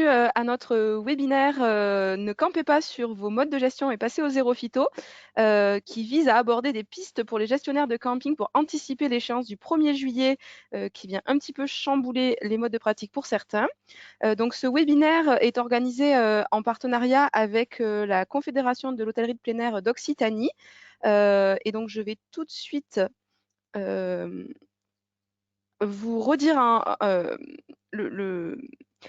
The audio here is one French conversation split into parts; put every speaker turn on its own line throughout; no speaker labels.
À notre webinaire Ne campez pas sur vos modes de gestion et passez au zéro phyto, qui vise à aborder des pistes pour les gestionnaires de camping pour anticiper l'échéance du 1er juillet, qui vient un petit peu chambouler les modes de pratique pour certains. Donc ce webinaire est organisé en partenariat avec la Confédération de l'hôtellerie de plein air d'Occitanie. Et donc je vais tout de suite vous redire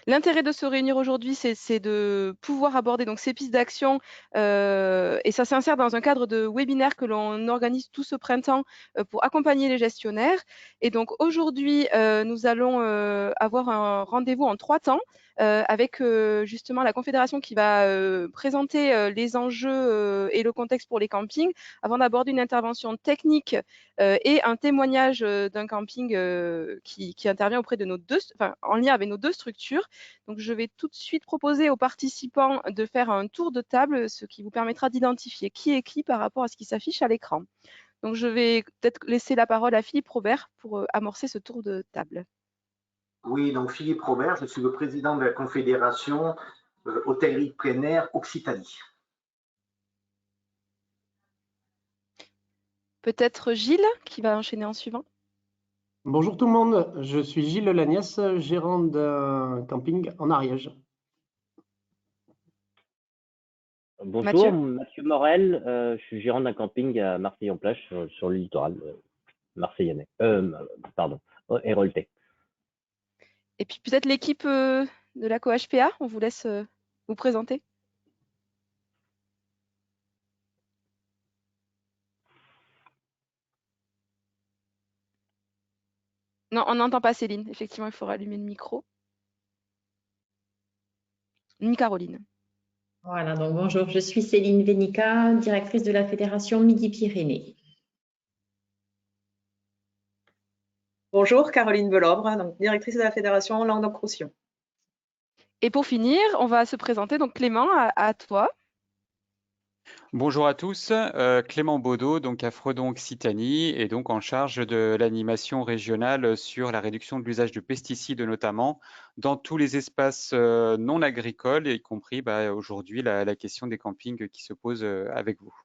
l'intérêt de se réunir aujourd'hui, c'est de pouvoir aborder donc ces pistes d'action, et ça s'insère dans un cadre de webinaire que l'on organise tout ce printemps pour accompagner les gestionnaires. Et donc aujourd'hui, nous allons avoir un rendez-vous en 3 temps avec justement la Confédération qui va présenter les enjeux et le contexte pour les campings avant d'aborder une intervention technique et un témoignage d'un camping qui intervient auprès de en lien avec nos deux structures. Donc, je vais tout de suite proposer aux participants de faire un tour de table, ce qui vous permettra d'identifier qui est qui par rapport à ce qui s'affiche à l'écran. Donc, je vais peut-être laisser la parole à Philippe Robert pour amorcer ce tour de table.
Oui, donc Philippe Robert, je suis le président de la Confédération hôtellerie de plein air Occitanie.
Peut-être Gilles qui va enchaîner en suivant.
Bonjour tout le monde, je suis Gilles Lagnès, gérant d'un camping en Ariège.
Bonjour, Mathieu Morel, je suis gérant d'un camping à Marseille-en-Plage sur le littoral marseillais, Héroltais.
Et puis peut-être l'équipe de la COHPA, on vous laisse vous présenter. Non, on n'entend pas Céline. Effectivement, il faut rallumer le micro. Ni Caroline.
Voilà, donc bonjour, je suis Céline Vénica, directrice de la Fédération Midi-Pyrénées.
Bonjour, Caroline Belobre, donc directrice de la Fédération Languedoc-Roussillon.
Et pour finir, on va se présenter. Donc Clément, à toi.
Bonjour à tous, Clément Baudot, donc à Fredon Occitanie, et donc en charge de l'animation régionale sur la réduction de l'usage de pesticides notamment dans tous les espaces non agricoles, y compris aujourd'hui la question des campings qui se pose avec vous.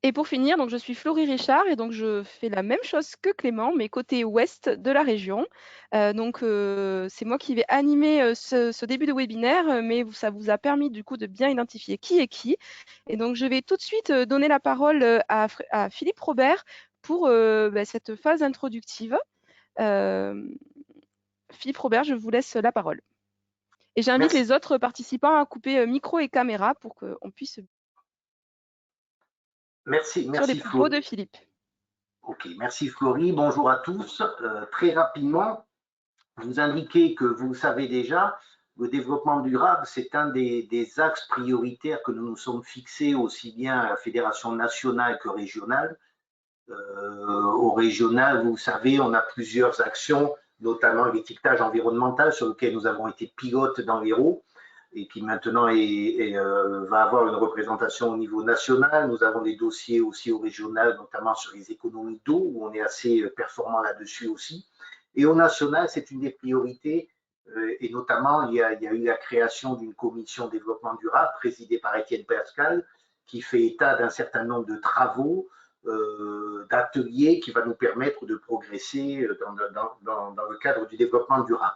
Et pour finir, donc je suis Florie Richard et donc je fais la même chose que Clément, mais côté ouest de la région. C'est moi qui vais animer ce début de webinaire, mais ça vous a permis du coup de bien identifier qui est qui. Et donc je vais tout de suite donner la parole à Philippe Robert pour cette phase introductive. Philippe Robert, je vous laisse la parole. Et j'invite les autres participants à couper micro et caméra pour qu'on puisse...
Merci
sur les propos de Philippe.
Ok, merci Florie. Bonjour à tous. Très rapidement, vous indiquez que vous savez déjà, le développement durable, c'est un des axes prioritaires que nous nous sommes fixés aussi bien à la Fédération nationale que régionale. Au régional, vous savez, on a plusieurs actions, notamment l'étiquetage environnemental sur lequel nous avons été pilotes dans l'Hérault et qui maintenant va avoir une représentation au niveau national. Nous avons des dossiers aussi au régional, notamment sur les économies d'eau, où on est assez performant là-dessus aussi. Et au national, c'est une des priorités, et notamment, il y a eu la création d'une commission développement durable présidée par Étienne Pascal, qui fait état d'un certain nombre de travaux, d'ateliers qui va nous permettre de progresser dans le cadre du développement durable.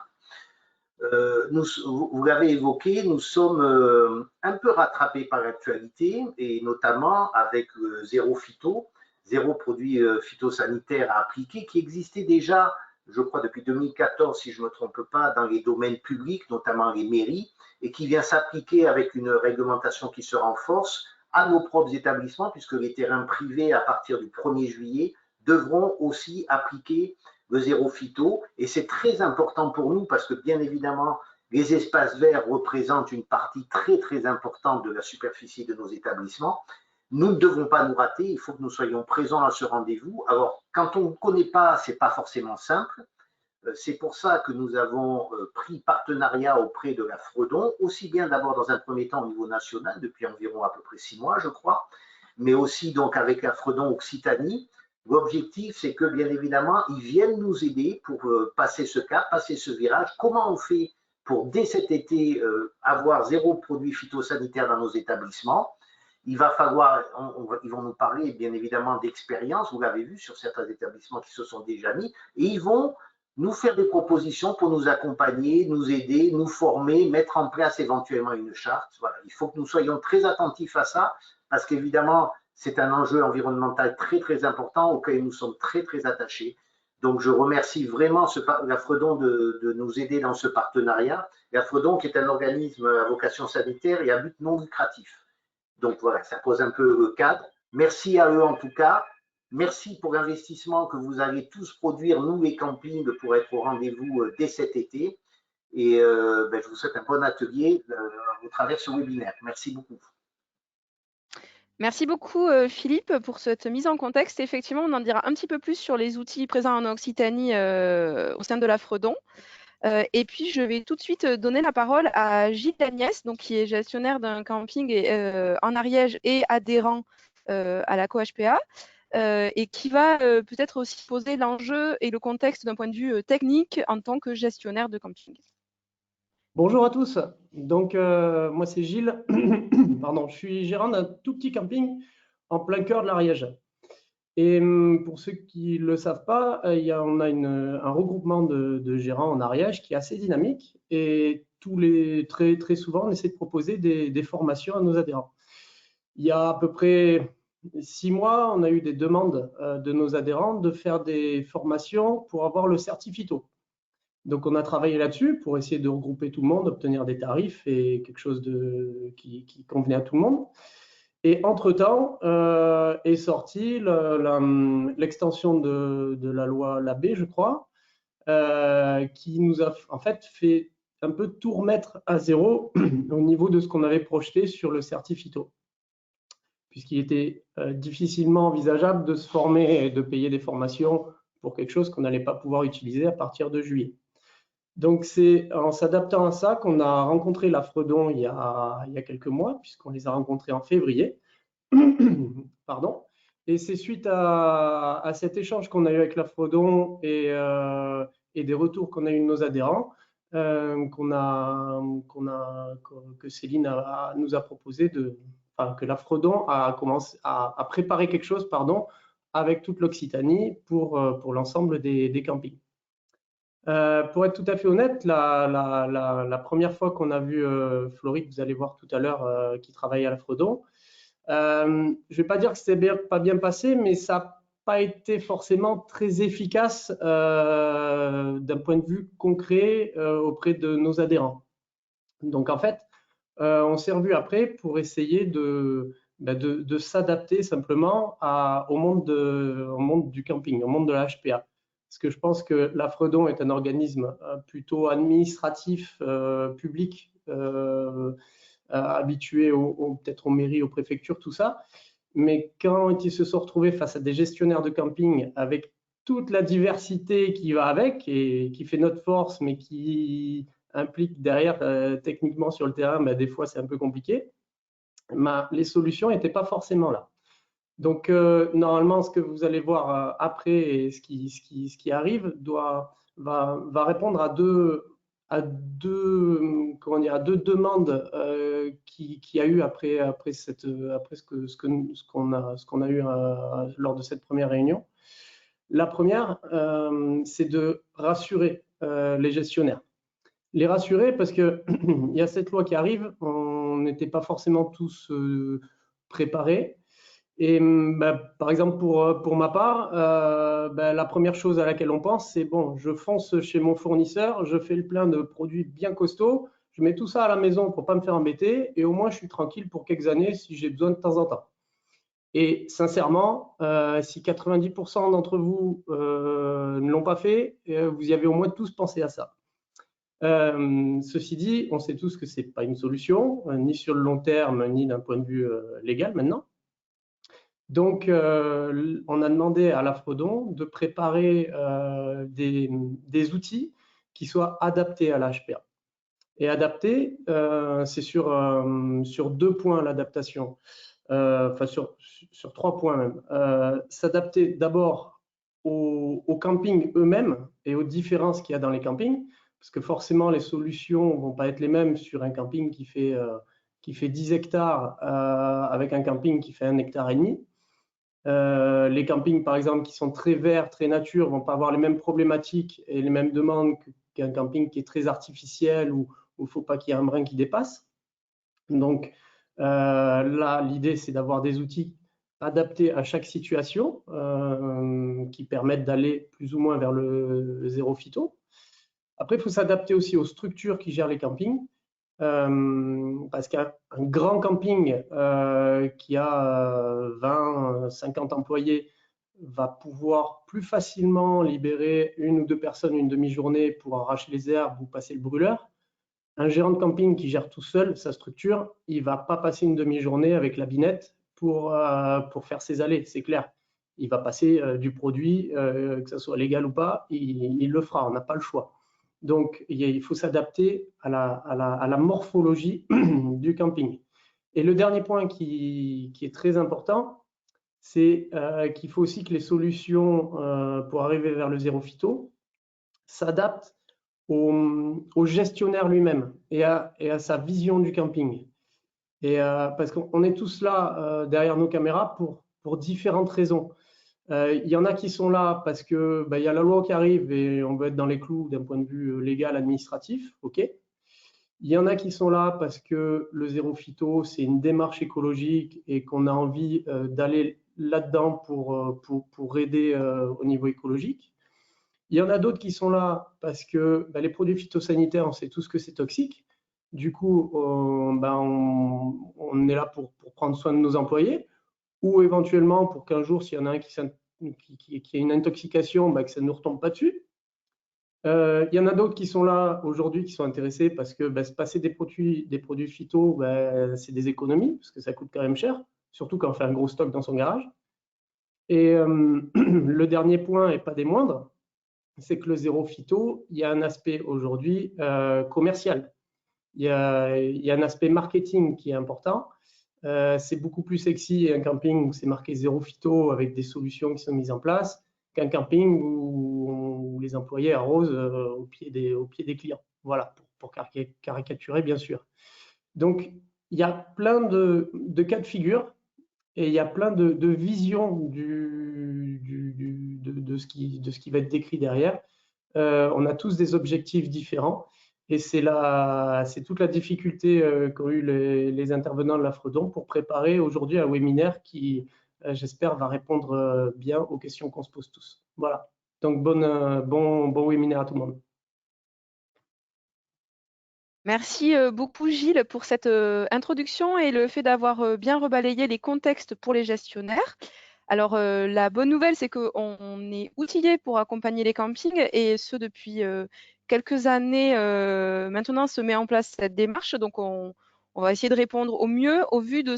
Vous l'avez évoqué, nous sommes un peu rattrapés par l'actualité et notamment avec le zéro phyto, zéro produit phytosanitaire à appliquer, qui existait déjà, je crois, depuis 2014, si je ne me trompe pas, dans les domaines publics, notamment les mairies, et qui vient s'appliquer avec une réglementation qui se renforce à nos propres établissements, puisque les terrains privés, à partir du 1er juillet, devront aussi appliquer le zéro phyto, et c'est très important pour nous parce que bien évidemment les espaces verts représentent une partie très très importante de la superficie de nos établissements. Nous ne devons pas nous rater, il faut que nous soyons présents à ce rendez-vous. Alors quand on ne connaît pas, c'est pas forcément simple. C'est pour ça que nous avons pris partenariat auprès de la Fredon, aussi bien d'abord dans un premier temps au niveau national, depuis environ à peu près 6 mois je crois, mais aussi donc avec la Fredon Occitanie. L'objectif, c'est que, bien évidemment, ils viennent nous aider pour passer ce cap, passer ce virage. Comment on fait pour dès cet été avoir 0 produit phytosanitaire dans nos établissements. Il va falloir, ils vont nous parler bien évidemment d'expérience, vous l'avez vu sur certains établissements qui se sont déjà mis, et ils vont nous faire des propositions pour nous accompagner, nous aider, nous former, mettre en place éventuellement une charte. Voilà. Il faut que nous soyons très attentifs à ça, parce qu'évidemment, c'est un enjeu environnemental très très important auquel nous sommes très très attachés. Donc je remercie vraiment la Fredon de nous aider dans ce partenariat. La Fredon qui est un organisme à vocation sanitaire et à but non lucratif. Donc voilà, ça pose un peu le cadre. Merci à eux en tout cas. Merci pour l'investissement que vous allez tous produire, nous les campings, pour être au rendez-vous dès cet été. Et je vous souhaite un bon atelier au travers de ce webinaire. Merci beaucoup.
Merci beaucoup Philippe pour cette mise en contexte. Effectivement, on en dira un petit peu plus sur les outils présents en Occitanie au sein de la Fredon. Et puis, je vais tout de suite donner la parole à Gilles Lagnès, donc, qui est gestionnaire d'un camping en Ariège et adhérent à la COHPA, et qui va peut-être aussi poser l'enjeu et le contexte d'un point de vue technique en tant que gestionnaire de camping.
Bonjour à tous. Donc, moi, c'est Gilles. Pardon, je suis gérant d'un tout petit camping en plein cœur de l'Ariège. Et pour ceux qui ne le savent pas, on a un regroupement de gérants en Ariège qui est assez dynamique et très souvent, on essaie de proposer des formations à nos adhérents. Il y a à peu près 6 mois, on a eu des demandes de nos adhérents de faire des formations pour avoir le certificat. Donc, on a travaillé là-dessus pour essayer de regrouper tout le monde, obtenir des tarifs et quelque chose qui convenait à tout le monde. Et entre-temps, est sortie l'extension de la loi Labbé, je crois, qui nous a en fait fait un peu tout remettre à zéro au niveau de ce qu'on avait projeté sur le certificat, puisqu'il était difficilement envisageable de se former et de payer des formations pour quelque chose qu'on n'allait pas pouvoir utiliser à partir de juillet. Donc, c'est en s'adaptant à ça qu'on a rencontré la Fredon il y a quelques mois, puisqu'on les a rencontrés en février. Pardon. Et c'est suite à cet échange qu'on a eu avec la Fredon et des retours qu'on a eu de nos adhérents que Céline nous a proposé que la Fredon a commencé à préparer quelque chose, avec toute l'Occitanie pour l'ensemble des campings. Pour être tout à fait honnête, la première fois qu'on a vu Floride, vous allez voir tout à l'heure, qui travaille à la Fredon, je ne vais pas dire que c'est pas bien passé, mais ça n'a pas été forcément très efficace d'un point de vue concret auprès de nos adhérents. Donc en fait, on s'est revu après pour essayer de s'adapter simplement au monde du camping, au monde de la HPA. Parce que je pense que la Fredon est un organisme plutôt administratif, public, habitués peut-être aux mairies, aux préfectures, tout ça. Mais quand ils se sont retrouvés face à des gestionnaires de camping avec toute la diversité qui va avec et qui fait notre force, mais qui implique derrière, techniquement sur le terrain, des fois c'est un peu compliqué, les solutions n'étaient pas forcément là. Donc, normalement, ce que vous allez voir après et ce qui arrive va répondre à deux demandes qu'il y a eu après ce qu'on a eu lors de cette première réunion. La première, c'est de rassurer les gestionnaires. Les rassurer parce qu'il y a cette loi qui arrive, on n'était pas forcément tous préparés. Et par exemple, pour ma part, la première chose à laquelle on pense, c'est bon, je fonce chez mon fournisseur, je fais le plein de produits bien costauds, je mets tout ça à la maison pour ne pas me faire embêter et au moins je suis tranquille pour quelques années si j'ai besoin de temps en temps. Et sincèrement, si 90% d'entre vous ne l'ont pas fait, vous y avez au moins tous pensé à ça. Ceci dit, on sait tous que ce n'est pas une solution, ni sur le long terme, ni d'un point de vue légal maintenant. Donc, on a demandé à la Fredon de préparer des outils qui soient adaptés à la HPA. Et adaptés, c'est sur 2 points l'adaptation, enfin sur 3 points même. S'adapter d'abord aux campings eux-mêmes et aux différences qu'il y a dans les campings. parce que forcément, les solutions ne vont pas être les mêmes sur un camping qui fait 10 hectares avec un camping qui fait 1,5 hectare. Les campings, par exemple, qui sont très verts, très nature, ne vont pas avoir les mêmes problématiques et les mêmes demandes qu'un camping qui est très artificiel ou il ne faut pas qu'il y ait un brin qui dépasse. Donc là, l'idée, c'est d'avoir des outils adaptés à chaque situation qui permettent d'aller plus ou moins vers le zéro phyto. Après, il faut s'adapter aussi aux structures qui gèrent les campings. Parce qu'un grand camping qui a 20, 50 employés va pouvoir plus facilement libérer 1 ou 2 personnes une demi-journée pour arracher les herbes ou passer le brûleur. Un gérant de camping qui gère tout seul sa structure, il ne va pas passer une demi-journée avec la binette pour faire ses allées, c'est clair. Il va passer du produit, que ce soit légal ou pas, il le fera, on n'a pas le choix. Donc, il faut s'adapter à la morphologie du camping. Et le dernier point qui est très important, c'est qu'il faut aussi que les solutions pour arriver vers le zéro phyto s'adaptent au gestionnaire lui-même et à sa vision du camping. Et parce qu'on est tous là derrière nos caméras pour différentes raisons. Il y en a qui sont là parce que y a la loi qui arrive et on veut être dans les clous d'un point de vue légal, administratif, ok. Il y en a qui sont là parce que le zéro phyto, c'est une démarche écologique et qu'on a envie d'aller là-dedans pour aider au niveau écologique. Il y en a d'autres qui sont là parce que les produits phytosanitaires, on sait tous que c'est toxique. Du coup, on est là pour prendre soin de nos employés ou éventuellement pour qu'un jour, s'il y en a un qui a une intoxication, que ça ne nous retombe pas dessus. Il y en a d'autres qui sont là aujourd'hui, qui sont intéressés parce que se passer des produits phyto, c'est des économies, parce que ça coûte quand même cher, surtout quand on fait un gros stock dans son garage. Et le dernier point, et pas des moindres, c'est que le zéro phyto, il y a un aspect aujourd'hui commercial. Il y a un aspect marketing qui est important. C'est beaucoup plus sexy un camping où c'est marqué zéro phyto avec des solutions qui sont mises en place qu'un camping où les employés arrosent au pied des clients. Voilà, pour caricaturer, bien sûr. Donc, il y a plein de cas de figure et il y a plein de visions de ce qui va être décrit derrière. On a tous des objectifs différents et c'est toute la difficulté qu'ont eu les intervenants de l'Afredon pour préparer aujourd'hui un webinaire qui, j'espère, va répondre bien aux questions qu'on se pose tous. Voilà, donc bon webinaire à tout le monde.
Merci beaucoup Gilles pour cette introduction et le fait d'avoir bien rebalayé les contextes pour les gestionnaires. Alors la bonne nouvelle, c'est qu'on est outillé pour accompagner les campings et ce depuis quelques années maintenant se met en place cette démarche. Donc on va essayer de répondre au mieux au vu de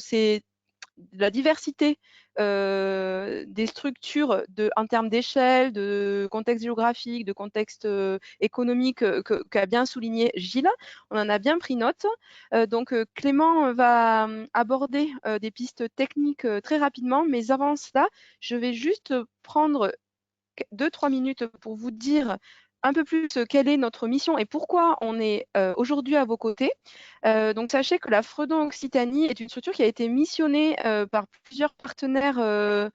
la diversité des structures en termes d'échelle, de contexte géographique, de contexte économique qu'a bien souligné Gilles. On en a bien pris note. Donc Clément va aborder des pistes techniques très rapidement, mais avant cela, je vais juste prendre 2-3 minutes pour vous dire un peu plus quelle est notre mission et pourquoi on est aujourd'hui à vos côtés. Donc sachez que la Fredon Occitanie est une structure qui a été missionnée par plusieurs partenaires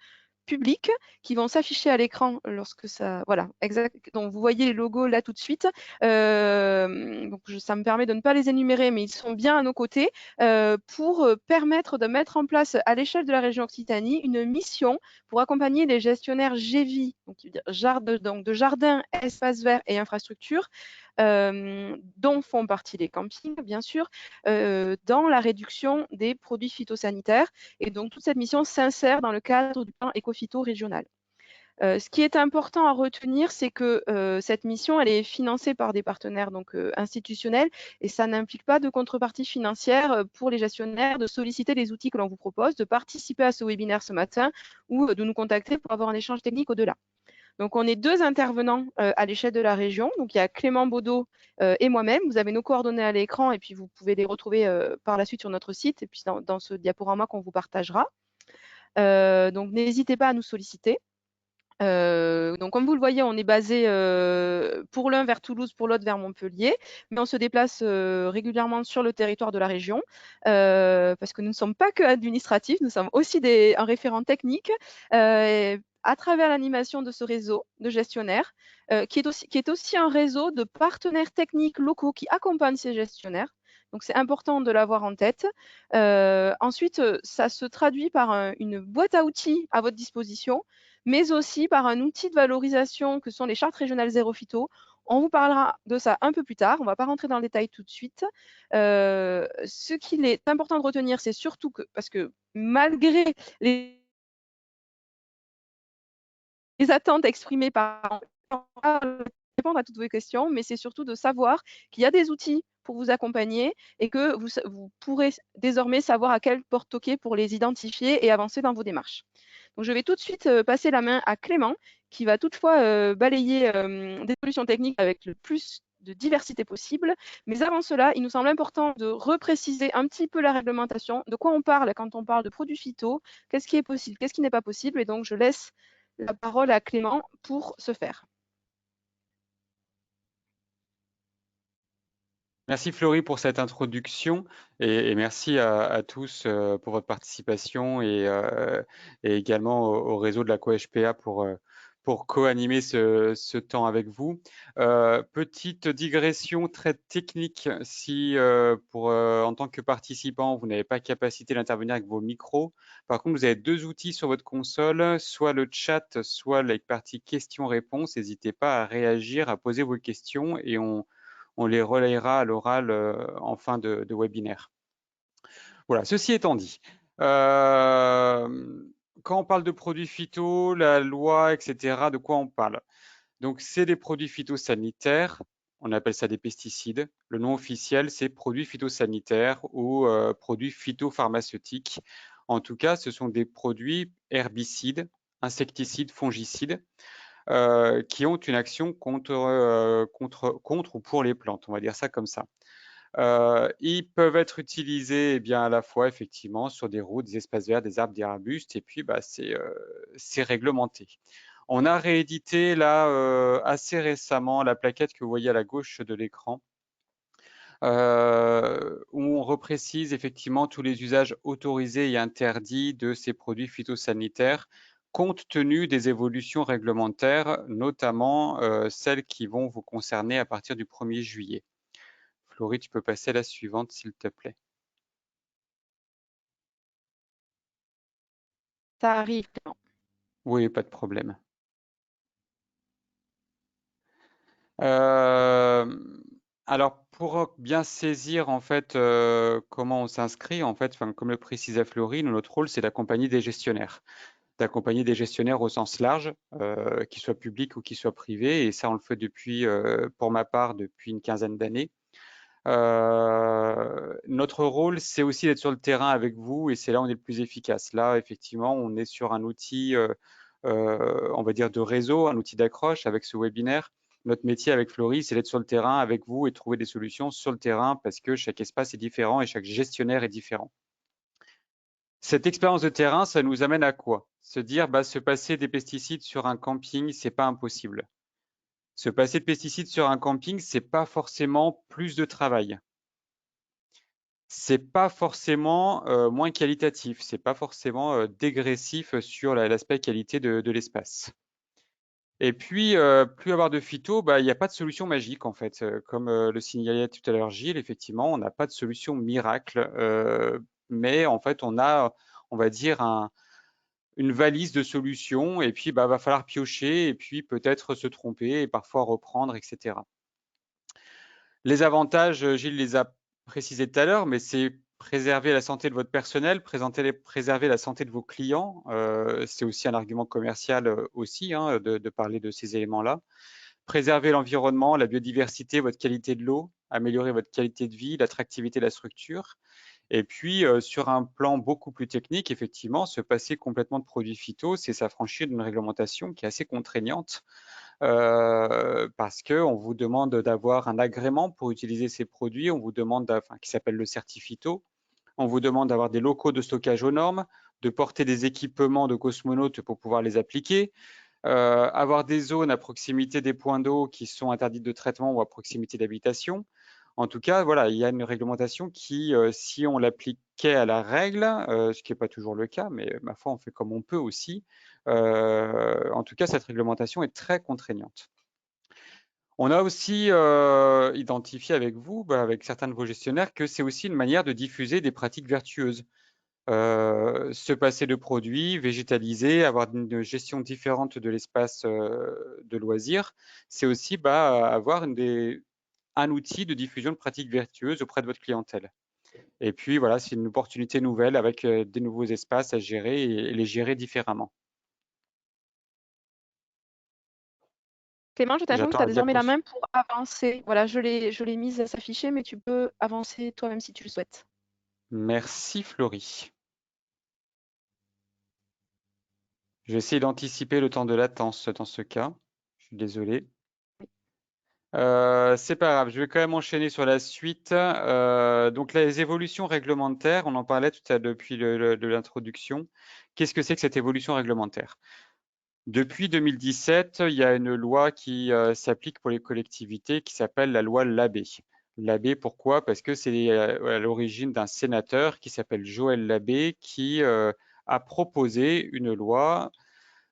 publics qui vont s'afficher à l'écran lorsque ça... Voilà, exact. Donc vous voyez les logos là tout de suite. Donc ça me permet de ne pas les énumérer, mais ils sont bien à nos côtés pour permettre de mettre en place à l'échelle de la région Occitanie une mission pour accompagner les gestionnaires GEVI, donc de jardins, espaces verts et infrastructures, dont font partie les campings, bien sûr, dans la réduction des produits phytosanitaires. Et donc, toute cette mission s'insère dans le cadre du plan éco-phyto régional. Ce qui est important à retenir, c'est que cette mission, elle est financée par des partenaires donc, institutionnels et ça n'implique pas de contrepartie financière pour les gestionnaires de solliciter les outils que l'on vous propose, de participer à ce webinaire ce matin ou de nous contacter pour avoir un échange technique au-delà. Donc, on est 2 intervenants à l'échelle de la région. Donc, il y a Clément Baudot et moi-même. Vous avez nos coordonnées à l'écran et puis vous pouvez les retrouver par la suite sur notre site et puis dans ce diaporama qu'on vous partagera. Donc, n'hésitez pas à nous solliciter. Donc, comme vous le voyez, on est basé pour l'un vers Toulouse, pour l'autre vers Montpellier, mais on se déplace régulièrement sur le territoire de la région parce que nous ne sommes pas que administratifs, nous sommes aussi un référent technique à travers l'animation de ce réseau de gestionnaires qui est aussi un réseau de partenaires techniques locaux qui accompagnent ces gestionnaires. Donc, c'est important de l'avoir en tête. Ensuite, ça se traduit par une boîte à outils à votre disposition, mais aussi par un outil de valorisation que sont les chartes régionales zéro phyto. On vous parlera de ça un peu plus tard, on ne va pas rentrer dans le détail tout de suite. Ce qu'il est important de retenir, c'est surtout que, parce que malgré les attentes exprimées par répondre à toutes vos questions, mais c'est surtout de savoir qu'il y a des outils pour vous accompagner et que vous pourrez désormais savoir à quelle porte toquer pour les identifier et avancer dans vos démarches. Donc, je vais tout de suite passer la main à Clément, qui va toutefois balayer des solutions techniques avec le plus de diversité possible. Mais avant cela, il nous semble important de repréciser un petit peu la réglementation, de quoi on parle quand on parle de produits phyto, qu'est-ce qui est possible, qu'est-ce qui n'est pas possible. Et donc, je laisse la parole à Clément pour ce faire.
Merci Florie pour cette introduction et merci à tous pour votre participation et également au réseau de la COHPA pour co-animer ce temps avec vous. Petite digression très technique, si en tant que participant, vous n'avez pas capacité d'intervenir avec vos micros. Par contre, vous avez deux outils sur votre console, soit le chat, soit la partie questions-réponses. N'hésitez pas à réagir, à poser vos questions et on les relayera à l'oral en fin de webinaire. Voilà, ceci étant dit, quand on parle de produits phyto, la loi, etc., de quoi on parle? Donc, c'est des produits phytosanitaires, on appelle ça des pesticides. Le nom officiel, c'est produits phytosanitaires ou produits phytopharmaceutiques. En tout cas, ce sont des produits herbicides, insecticides, fongicides, qui ont une action contre ou pour les plantes, on va dire ça comme ça. Ils peuvent être utilisés eh bien, à la fois effectivement sur des routes, des espaces verts, des arbres, des arbustes, et puis c'est réglementé. On a réédité là assez récemment la plaquette que vous voyez à la gauche de l'écran, où on reprécise effectivement tous les usages autorisés et interdits de ces produits phytosanitaires, compte tenu des évolutions réglementaires, notamment celles qui vont vous concerner à partir du 1er juillet. Florie, tu peux passer à la suivante, s'il te plaît.
Ça arrive.
Oui, pas de problème. Alors, pour bien saisir en fait comment on s'inscrit, en fait, comme le précisait Florie, notre rôle, c'est d'accompagner des gestionnaires. D'accompagner des gestionnaires au sens large, qu'ils soient publics ou qu'ils soient privés. Et ça, on le fait depuis, pour ma part, depuis une quinzaine d'années. Notre rôle, c'est aussi d'être sur le terrain avec vous et c'est là où on est le plus efficace. Là, effectivement, on est sur un outil, on va dire, de réseau, un outil d'accroche avec ce webinaire. Notre métier avec Florie, c'est d'être sur le terrain avec vous et trouver des solutions sur le terrain parce que chaque espace est différent et chaque gestionnaire est différent. Cette expérience de terrain, ça nous amène à quoi? Se dire, se passer des pesticides sur un camping, c'est pas impossible. Se passer de pesticides sur un camping, c'est pas forcément plus de travail. C'est pas forcément moins qualitatif, c'est pas forcément dégressif sur l'aspect qualité de l'espace. Et puis, plus avoir de phyto, il n'y a pas de solution magique en fait. Comme le signalait tout à l'heure Gilles, effectivement, on n'a pas de solution miracle, mais en fait, on a, on va dire, une valise de solutions et puis va falloir piocher et puis peut-être se tromper et parfois reprendre, etc. Les avantages, Gilles les a précisés tout à l'heure, mais c'est préserver la santé de votre personnel, préserver la santé de vos clients. C'est aussi un argument commercial aussi de parler de ces éléments-là. Préserver l'environnement, la biodiversité, votre qualité de l'eau, améliorer votre qualité de vie, l'attractivité de la structure. Et puis, sur un plan beaucoup plus technique, effectivement, se passer complètement de produits phyto, c'est s'affranchir d'une réglementation qui est assez contraignante parce qu'on vous demande d'avoir un agrément pour utiliser ces produits, on vous demande, qui s'appelle le certifito, on vous demande d'avoir des locaux de stockage aux normes, de porter des équipements de cosmonautes pour pouvoir les appliquer, avoir des zones à proximité des points d'eau qui sont interdites de traitement ou à proximité d'habitation. En tout cas, voilà, il y a une réglementation qui, si on l'appliquait à la règle, ce qui n'est pas toujours le cas, mais ma foi, on fait comme on peut aussi. En tout cas, cette réglementation est très contraignante. On a aussi identifié avec vous, avec certains de vos gestionnaires, que c'est aussi une manière de diffuser des pratiques vertueuses. Se passer de produits, végétaliser, avoir une gestion différente de l'espace de loisirs, c'est aussi avoir un outil de diffusion de pratiques vertueuses auprès de votre clientèle. Et puis voilà, c'est une opportunité nouvelle avec des nouveaux espaces à gérer et les gérer différemment.
Clément, je t'informe que
J'attends
tu as
la
désormais la main
diapositive.
pour avancer. Voilà, je l'ai mise à s'afficher, mais tu peux avancer toi-même si tu le souhaites.
Merci Florie. Je vais essayer d'anticiper le temps de latence dans ce cas. Je suis désolé. C'est pas grave, je vais quand même enchaîner sur la suite. Donc les évolutions réglementaires, on en parlait tout à l'heure depuis de l'introduction. Qu'est-ce que c'est que cette évolution réglementaire? Depuis 2017, il y a une loi qui s'applique pour les collectivités qui s'appelle la loi Labbé. Labbé, pourquoi? Parce que c'est à l'origine d'un sénateur qui s'appelle Joël Labbé qui a proposé une loi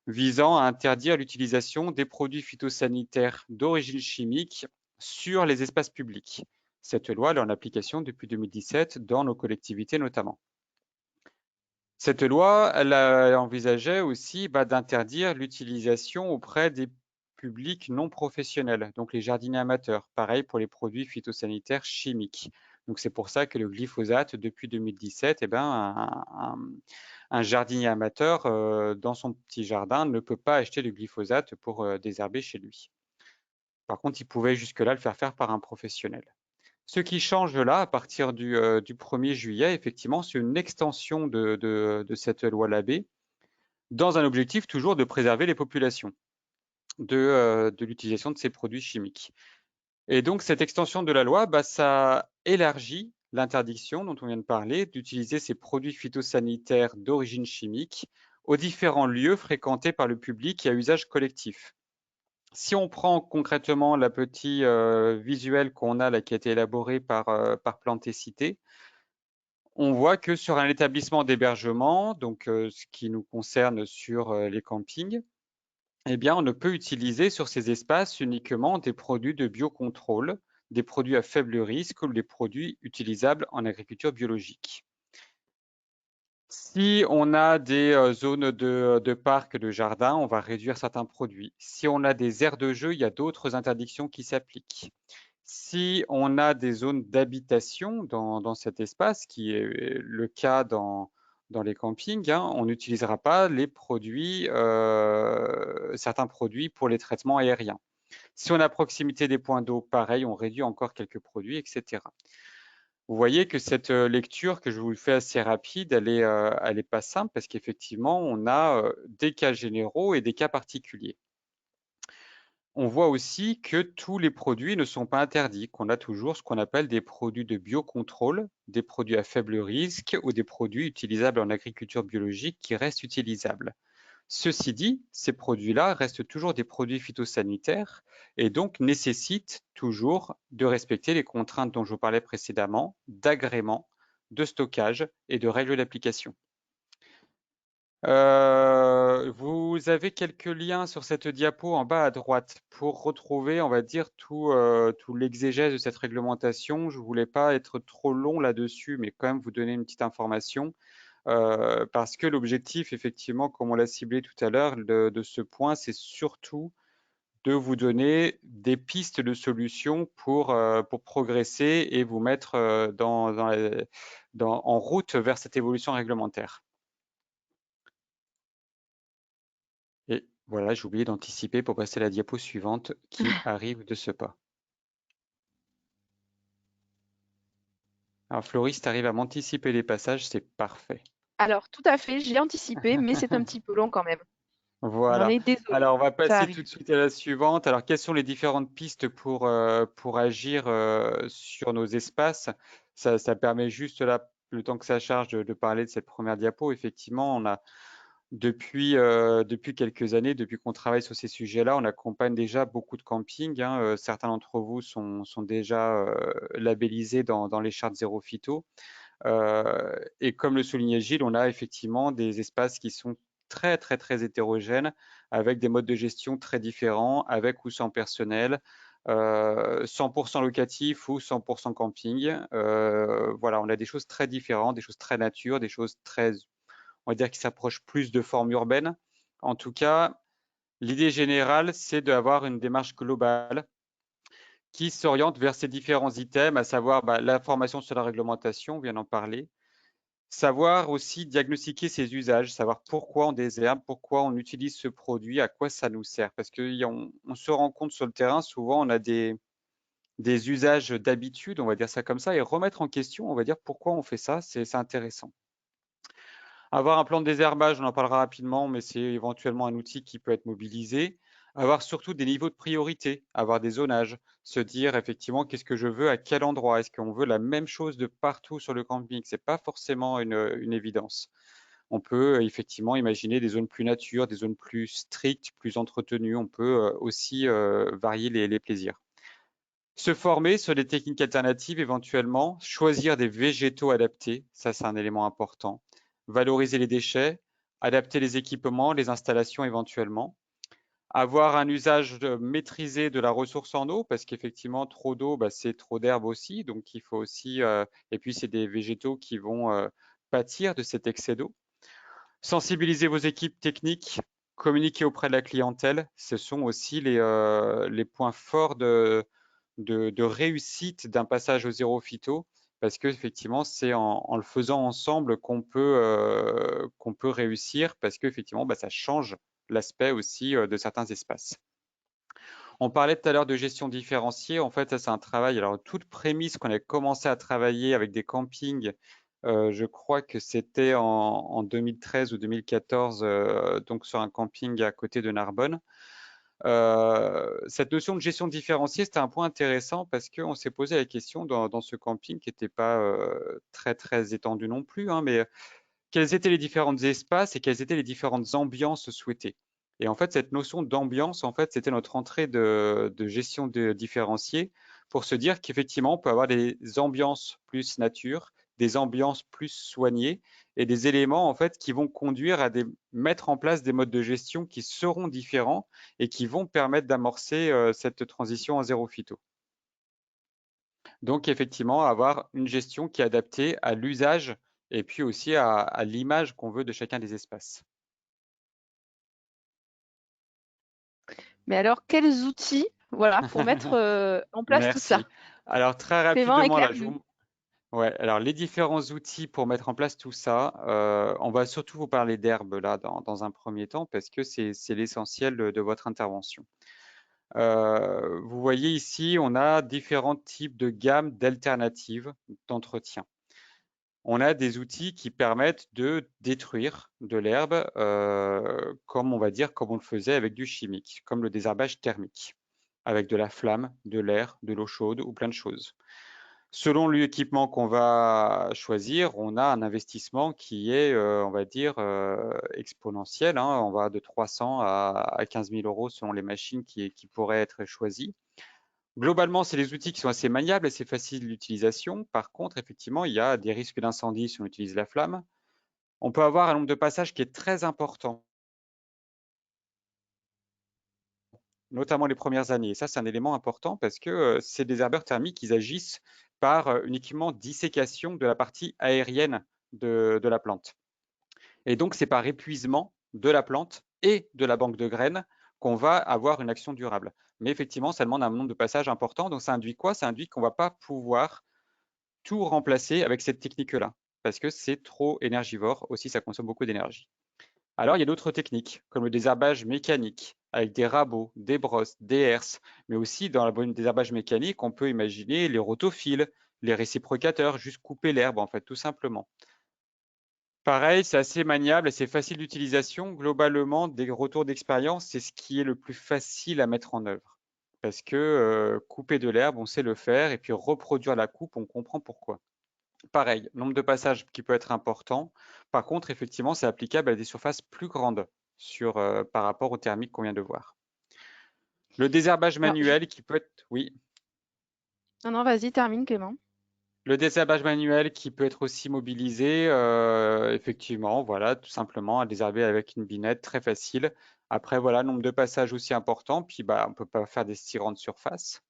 visant à interdire l'utilisation des produits phytosanitaires d'origine chimique sur les espaces publics. Cette loi elle est en application depuis 2017 dans nos collectivités notamment. Cette loi, elle envisageait aussi d'interdire l'utilisation auprès des publics non professionnels, donc les jardiniers amateurs. Pareil pour les produits phytosanitaires chimiques. Donc c'est pour ça que le glyphosate, depuis 2017, un jardinier amateur dans son petit jardin ne peut pas acheter du glyphosate pour désherber chez lui. Par contre, il pouvait jusque-là le faire par un professionnel. Ce qui change là, à partir du 1er juillet, effectivement, c'est une extension de cette loi Labbé dans un objectif toujours de préserver les populations de l'utilisation de ces produits chimiques. Et donc, cette extension de la loi, ça élargit l'interdiction dont on vient de parler d'utiliser ces produits phytosanitaires d'origine chimique aux différents lieux fréquentés par le public et à usage collectif. Si on prend concrètement la petite visuel qu'on a là, qui a été élaboré par Planté Cité, on voit que sur un établissement d'hébergement, donc ce qui nous concerne sur les campings, eh bien, on ne peut utiliser sur ces espaces uniquement des produits de biocontrôle, des produits à faible risque ou des produits utilisables en agriculture biologique. Si on a des zones de parcs, de jardins, on va réduire certains produits. Si on a des aires de jeu, il y a d'autres interdictions qui s'appliquent. Si on a des zones d'habitation dans cet espace, qui est le cas dans les campings, on n'utilisera pas les produits, certains produits pour les traitements aériens. Si on est à proximité des points d'eau, pareil, on réduit encore quelques produits, etc. Vous voyez que cette lecture que je vous fais assez rapide, elle est pas simple parce qu'effectivement, on a des cas généraux et des cas particuliers. On voit aussi que tous les produits ne sont pas interdits, qu'on a toujours ce qu'on appelle des produits de biocontrôle, des produits à faible risque ou des produits utilisables en agriculture biologique qui restent utilisables. Ceci dit, ces produits-là restent toujours des produits phytosanitaires et donc nécessitent toujours de respecter les contraintes dont je vous parlais précédemment, d'agrément, de stockage et de règles d'application. Vous avez quelques liens sur cette diapo en bas à droite pour retrouver, on va dire, tout l'exégèse de cette réglementation. Je ne voulais pas être trop long là-dessus, mais quand même vous donner une petite information. Parce que l'objectif, effectivement, comme on l'a ciblé tout à l'heure, de ce point, c'est surtout de vous donner des pistes de solutions pour progresser et vous mettre en route vers cette évolution réglementaire. Et voilà, j'ai oublié d'anticiper pour passer à la diapo suivante qui arrive de ce pas. Alors Floris, tu arrives à m'anticiper les passages, c'est parfait.
Alors, tout à fait, j'ai anticipé, mais c'est un petit peu long quand même.
Voilà.
J'en ai désolé.
Alors, on va
Ça
passer
arrive.
tout de suite à la suivante. Alors, quelles sont les différentes pistes pour agir sur nos espaces? Ça permet juste là, le temps que ça charge, de parler de cette première diapo. Effectivement, on a Depuis quelques années, depuis qu'on travaille sur ces sujets-là, on accompagne déjà beaucoup de campings. Certains d'entre vous sont déjà labellisés dans les chartes zéro phyto. Et comme le soulignait Gilles, on a effectivement des espaces qui sont très, très, très hétérogènes, avec des modes de gestion très différents, avec ou sans personnel, 100% locatif ou 100% camping. Voilà, on a des choses très différentes, des choses très nature, des choses très, on va dire, qui s'approchent plus de formes urbaines. En tout cas, l'idée générale, c'est d'avoir une démarche globale qui s'oriente vers ces différents items, à savoir l'information sur la réglementation, on vient d'en parler, savoir aussi diagnostiquer ses usages, savoir pourquoi on désherbe, pourquoi on utilise ce produit, à quoi ça nous sert. Parce qu'on se rend compte sur le terrain, souvent on a des usages d'habitude, on va dire ça comme ça, et remettre en question, on va dire pourquoi on fait ça, c'est intéressant. Avoir un plan de désherbage, on en parlera rapidement, mais c'est éventuellement un outil qui peut être mobilisé. Avoir surtout des niveaux de priorité, avoir des zonages, se dire effectivement qu'est-ce que je veux, à quel endroit, est-ce qu'on veut la même chose de partout sur le camping? C'est pas forcément une évidence. On peut effectivement imaginer des zones plus nature, des zones plus strictes, plus entretenues. On peut aussi varier les plaisirs. Se former sur des techniques alternatives éventuellement, choisir des végétaux adaptés, ça c'est un élément important. Valoriser les déchets, adapter les équipements, les installations éventuellement. Avoir un usage maîtrisé de la ressource en eau, parce qu'effectivement, trop d'eau, c'est trop d'herbe aussi. Donc, il faut aussi, et puis c'est des végétaux qui vont pâtir de cet excès d'eau. Sensibiliser vos équipes techniques, communiquer auprès de la clientèle, ce sont aussi les points forts de réussite d'un passage au zéro phyto, parce qu'effectivement, c'est en le faisant ensemble qu'on peut réussir, parce qu'effectivement, ça change l'aspect aussi de certains espaces. On parlait tout à l'heure de gestion différenciée. En fait, ça, c'est un travail. Alors, toute prémisse qu'on a commencé à travailler avec des campings, je crois que c'était en 2013 ou 2014, donc sur un camping à côté de Narbonne. Cette notion de gestion différenciée, c'était un point intéressant parce qu'on s'est posé la question dans ce camping qui n'était pas très, très étendu non plus, mais quels étaient les différents espaces et quelles étaient les différentes ambiances souhaitées. Et en fait, cette notion d'ambiance, en fait, c'était notre entrée de gestion différenciée pour se dire qu'effectivement, on peut avoir des ambiances plus nature, des ambiances plus soignées et des éléments en fait qui vont conduire à mettre en place des modes de gestion qui seront différents et qui vont permettre d'amorcer cette transition en zéro phyto. Donc effectivement, avoir une gestion qui est adaptée à l'usage et puis aussi à l'image qu'on veut de chacun des espaces.
Mais alors, quels outils, voilà, pour mettre en place tout ça?
Merci. Alors très
Clément,
rapidement, là,
éclaire-nous.
ouais, alors les différents outils pour mettre en place tout ça, on va surtout vous parler d'herbe là dans un premier temps parce que c'est l'essentiel de votre intervention. Vous voyez ici, on a différents types de gammes d'alternatives d'entretien. On a des outils qui permettent de détruire de l'herbe, comme on va dire, comme on le faisait avec du chimique, comme le désherbage thermique, avec de la flamme, de l'air, de l'eau chaude ou plein de choses. Selon l'équipement qu'on va choisir, on a un investissement qui est, on va dire, exponentiel. On va de 300 à 15 000 € selon les machines qui pourraient être choisies. Globalement, c'est des outils qui sont assez maniables et c'est facile d'utilisation. Par contre, effectivement, il y a des risques d'incendie si on utilise la flamme. On peut avoir un nombre de passages qui est très important, notamment les premières années. Et ça, c'est un élément important parce que ces désherbeurs thermiques, ils agissent par uniquement dissécation de la partie aérienne de la plante. Et donc, c'est par épuisement de la plante et de la banque de graines qu'on va avoir une action durable. Mais effectivement, ça demande un nombre de passages important. Donc, ça induit quoi? Ça induit qu'on ne va pas pouvoir tout remplacer avec cette technique-là, parce que c'est trop énergivore. Aussi, ça consomme beaucoup d'énergie. Alors, il y a d'autres techniques, comme le désherbage mécanique, avec des rabots, des brosses, des herses, mais aussi dans le désherbage mécanique, on peut imaginer les rotophiles, les réciprocateurs, juste couper l'herbe, en fait, tout simplement. Pareil, c'est assez maniable et c'est facile d'utilisation. Globalement, des retours d'expérience, c'est ce qui est le plus facile à mettre en œuvre. Parce que couper de l'herbe, on sait le faire, et puis reproduire la coupe, on comprend pourquoi. pareil, nombre de passages qui peut être important. Par contre, effectivement, c'est applicable à des surfaces plus grandes par rapport aux thermiques qu'on vient de voir. Le désherbage
Alors,
manuel qui peut être, oui.
Non, non, vas-y, termine, Clément.
Le désherbage manuel qui peut être aussi mobilisé, effectivement, voilà, tout simplement à désherber avec une binette, très facile. Après, voilà, nombre de passages aussi important, puis bah, on ne peut pas faire des si grandes surfaces.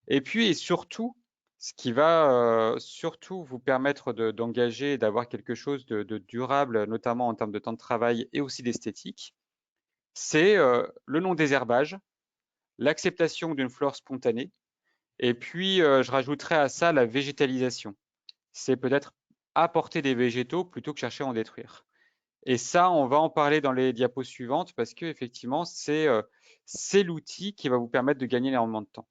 Et puis, et surtout, ce qui va surtout vous permettre d'engager et d'avoir quelque chose de durable, notamment en termes de temps de travail et aussi d'esthétique, c'est le non-désherbage, l'acceptation d'une flore spontanée, et puis je rajouterai à ça la végétalisation. C'est peut-être apporter des végétaux plutôt que chercher à en détruire. Et ça, on va en parler dans les diapos suivantes parce que effectivement, c'est l'outil qui va vous permettre de gagner énormément de temps.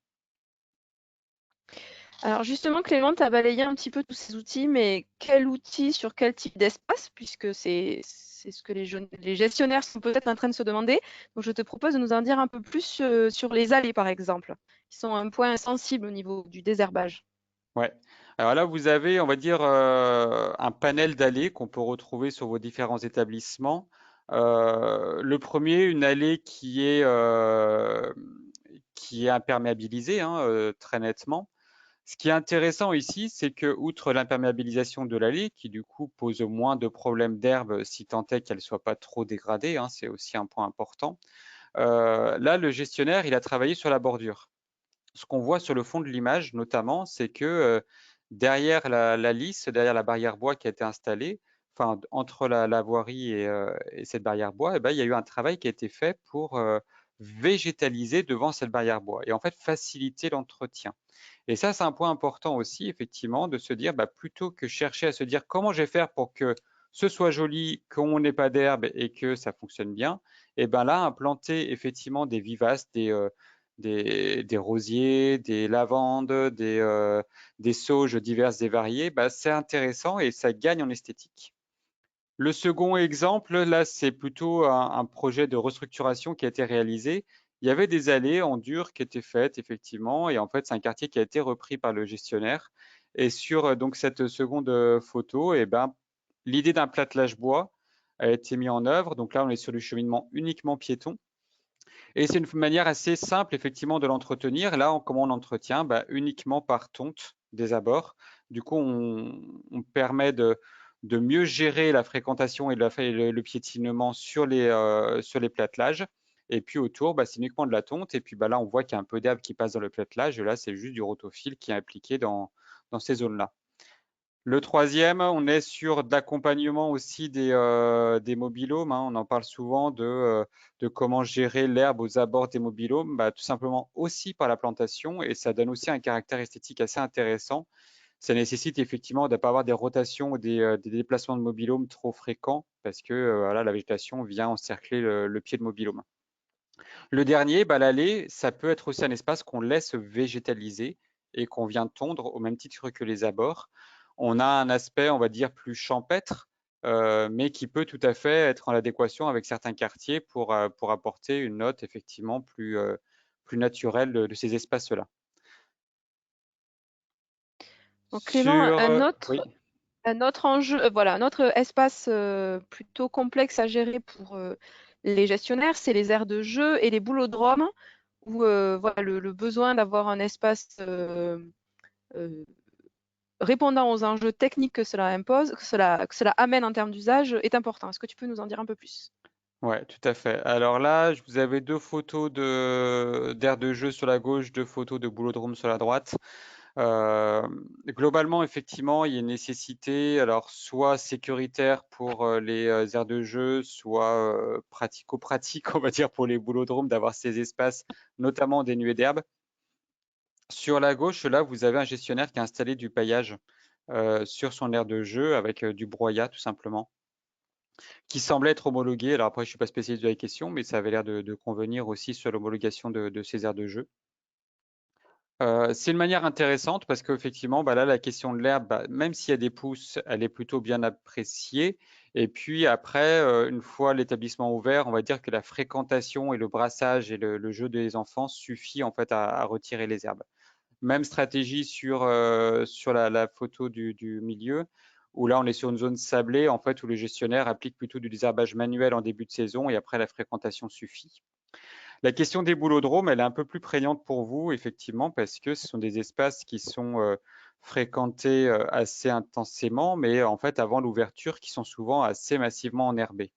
Alors justement, Clément, tu as balayé un petit peu tous ces outils, mais quel outil sur quel type d'espace, puisque c'est ce que les gestionnaires sont peut-être en train de se demander. Donc je te propose de nous en dire un peu plus sur les allées, par exemple, qui sont un point sensible au niveau du désherbage.
Ouais. Alors là, vous avez, on va dire, un panel d'allées qu'on peut retrouver sur vos différents établissements. Le premier, une allée qui est imperméabilisée, hein, très nettement. Ce qui est intéressant ici, c'est que, outre l'imperméabilisation de l'allée, qui du coup pose moins de problèmes d'herbe si tant est qu'elle ne soit pas trop dégradée, hein, c'est aussi un point important. Là, le gestionnaire, il a travaillé sur la bordure. Ce qu'on voit sur le fond de l'image, notamment, c'est que derrière la lisse, derrière la barrière bois qui a été installée, enfin, entre la voirie et cette barrière bois, eh ben, il y a eu un travail qui a été fait pour végétaliser devant cette barrière bois et en fait faciliter l'entretien. Et ça, c'est un point important aussi, effectivement, de se dire, bah, plutôt que chercher à se dire comment je vais faire pour que ce soit joli, qu'on n'ait pas d'herbe et que ça fonctionne bien, et ben là, implanter effectivement des vivaces, des rosiers, des lavandes, des sauges diverses et variées, bah, c'est intéressant et ça gagne en esthétique. Le second exemple, là, c'est plutôt un projet de restructuration qui a été réalisé. Il y avait des allées en dur qui étaient faites, effectivement, et en fait, c'est un quartier qui a été repris par le gestionnaire. Et sur donc cette seconde photo, eh ben, l'idée d'un platelage bois a été mis en œuvre. Donc là, on est sur du cheminement uniquement piéton. Et c'est une manière assez simple, effectivement, de l'entretenir. Là, comment on l'entretient? Bah, uniquement par tonte des abords. Du coup, on permet de mieux gérer la fréquentation et le piétinement sur les plattelages. Et puis autour, bah, c'est uniquement de la tonte. Et puis bah, là, on voit qu'il y a un peu d'herbe qui passe dans le platelage. Et là, c'est juste du rotophile qui est appliqué dans ces zones-là. Le troisième, on est sur de l'accompagnement aussi des mobilhomes, hein. On en parle souvent de comment gérer l'herbe aux abords des mobilhomes, bah, tout simplement aussi par la plantation, et ça donne aussi un caractère esthétique assez intéressant. Ça nécessite effectivement de ne pas avoir des rotations ou des déplacements de mobilhomes trop fréquents parce que voilà, la végétation vient encercler le pied de mobilhome. Le dernier, bah, l'allée, ça peut être aussi un espace qu'on laisse végétaliser et qu'on vient tondre au même titre que les abords. On a un aspect, on va dire, plus champêtre, mais qui peut tout à fait être en adéquation avec certains quartiers pour apporter une note effectivement plus naturelle de ces espaces-là.
Donc Clément,
Oui.
un autre enjeu, voilà, un autre espace plutôt complexe à gérer pour les gestionnaires, c'est les aires de jeu et les boulodromes, où voilà, le besoin d'avoir un espace euh, répondant aux enjeux techniques que cela impose, que cela amène en termes d'usage, est important. Est-ce que tu peux nous en dire un peu plus?
Ouais, tout à fait. Alors là, vous avez deux photos d'aires de jeu sur la gauche, deux photos de boulodrome sur la droite. Globalement, effectivement, il y a une nécessité, alors soit sécuritaire pour les aires de jeu, soit pratico-pratique, on va dire, pour les boulodromes, d'avoir ces espaces, notamment dénués d'herbe. Sur la gauche, là, vous avez un gestionnaire qui a installé du paillage sur son aire de jeu avec du broyat, tout simplement, qui semblait être homologué. Alors après, je ne suis pas spécialiste de la question, mais ça avait l'air de convenir aussi sur l'homologation de ces aires de jeu. C'est une manière intéressante parce qu'effectivement, bah là, la question de l'herbe, bah, même s'il y a des pousses, elle est plutôt bien appréciée. Et puis après, une fois l'établissement ouvert, on va dire que la fréquentation et le brassage et le jeu des enfants suffit en fait à retirer les herbes. Même stratégie sur la photo du milieu, où là on est sur une zone sablée en fait, où le gestionnaire applique plutôt du désherbage manuel en début de saison et après la fréquentation suffit. La question des boulodromes, elle est un peu plus prégnante pour vous, effectivement, parce que ce sont des espaces qui sont fréquentés assez intensément, mais en fait, avant l'ouverture, qui sont souvent assez massivement enherbés,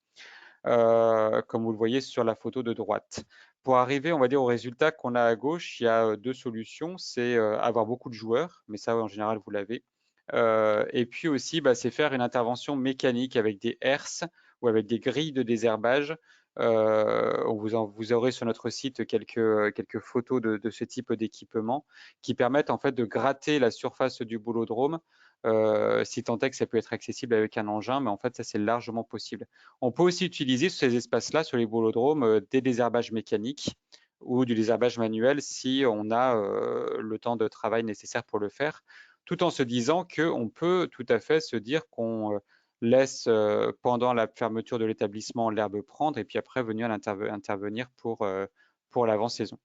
comme vous le voyez sur la photo de droite. Pour arriver, on va dire, au résultat qu'on a à gauche, il y a deux solutions. C'est avoir beaucoup de joueurs, mais ça, en général, vous l'avez. Et puis aussi, c'est faire une intervention mécanique avec des herses ou avec des grilles de désherbage. Vous aurez sur notre site quelques photos de ce type d'équipement qui permettent en fait de gratter la surface du boulodrome, si tant est que ça peut être accessible avec un engin, mais en fait ça c'est largement possible. On peut aussi utiliser sur ces espaces-là, sur les boulodromes, des désherbages mécaniques ou du désherbage manuel si on a le temps de travail nécessaire pour le faire, tout en se disant qu'on peut tout à fait se dire qu'on laisse pendant la fermeture de l'établissement l'herbe prendre et puis après venir intervenir pour l'avant-saison.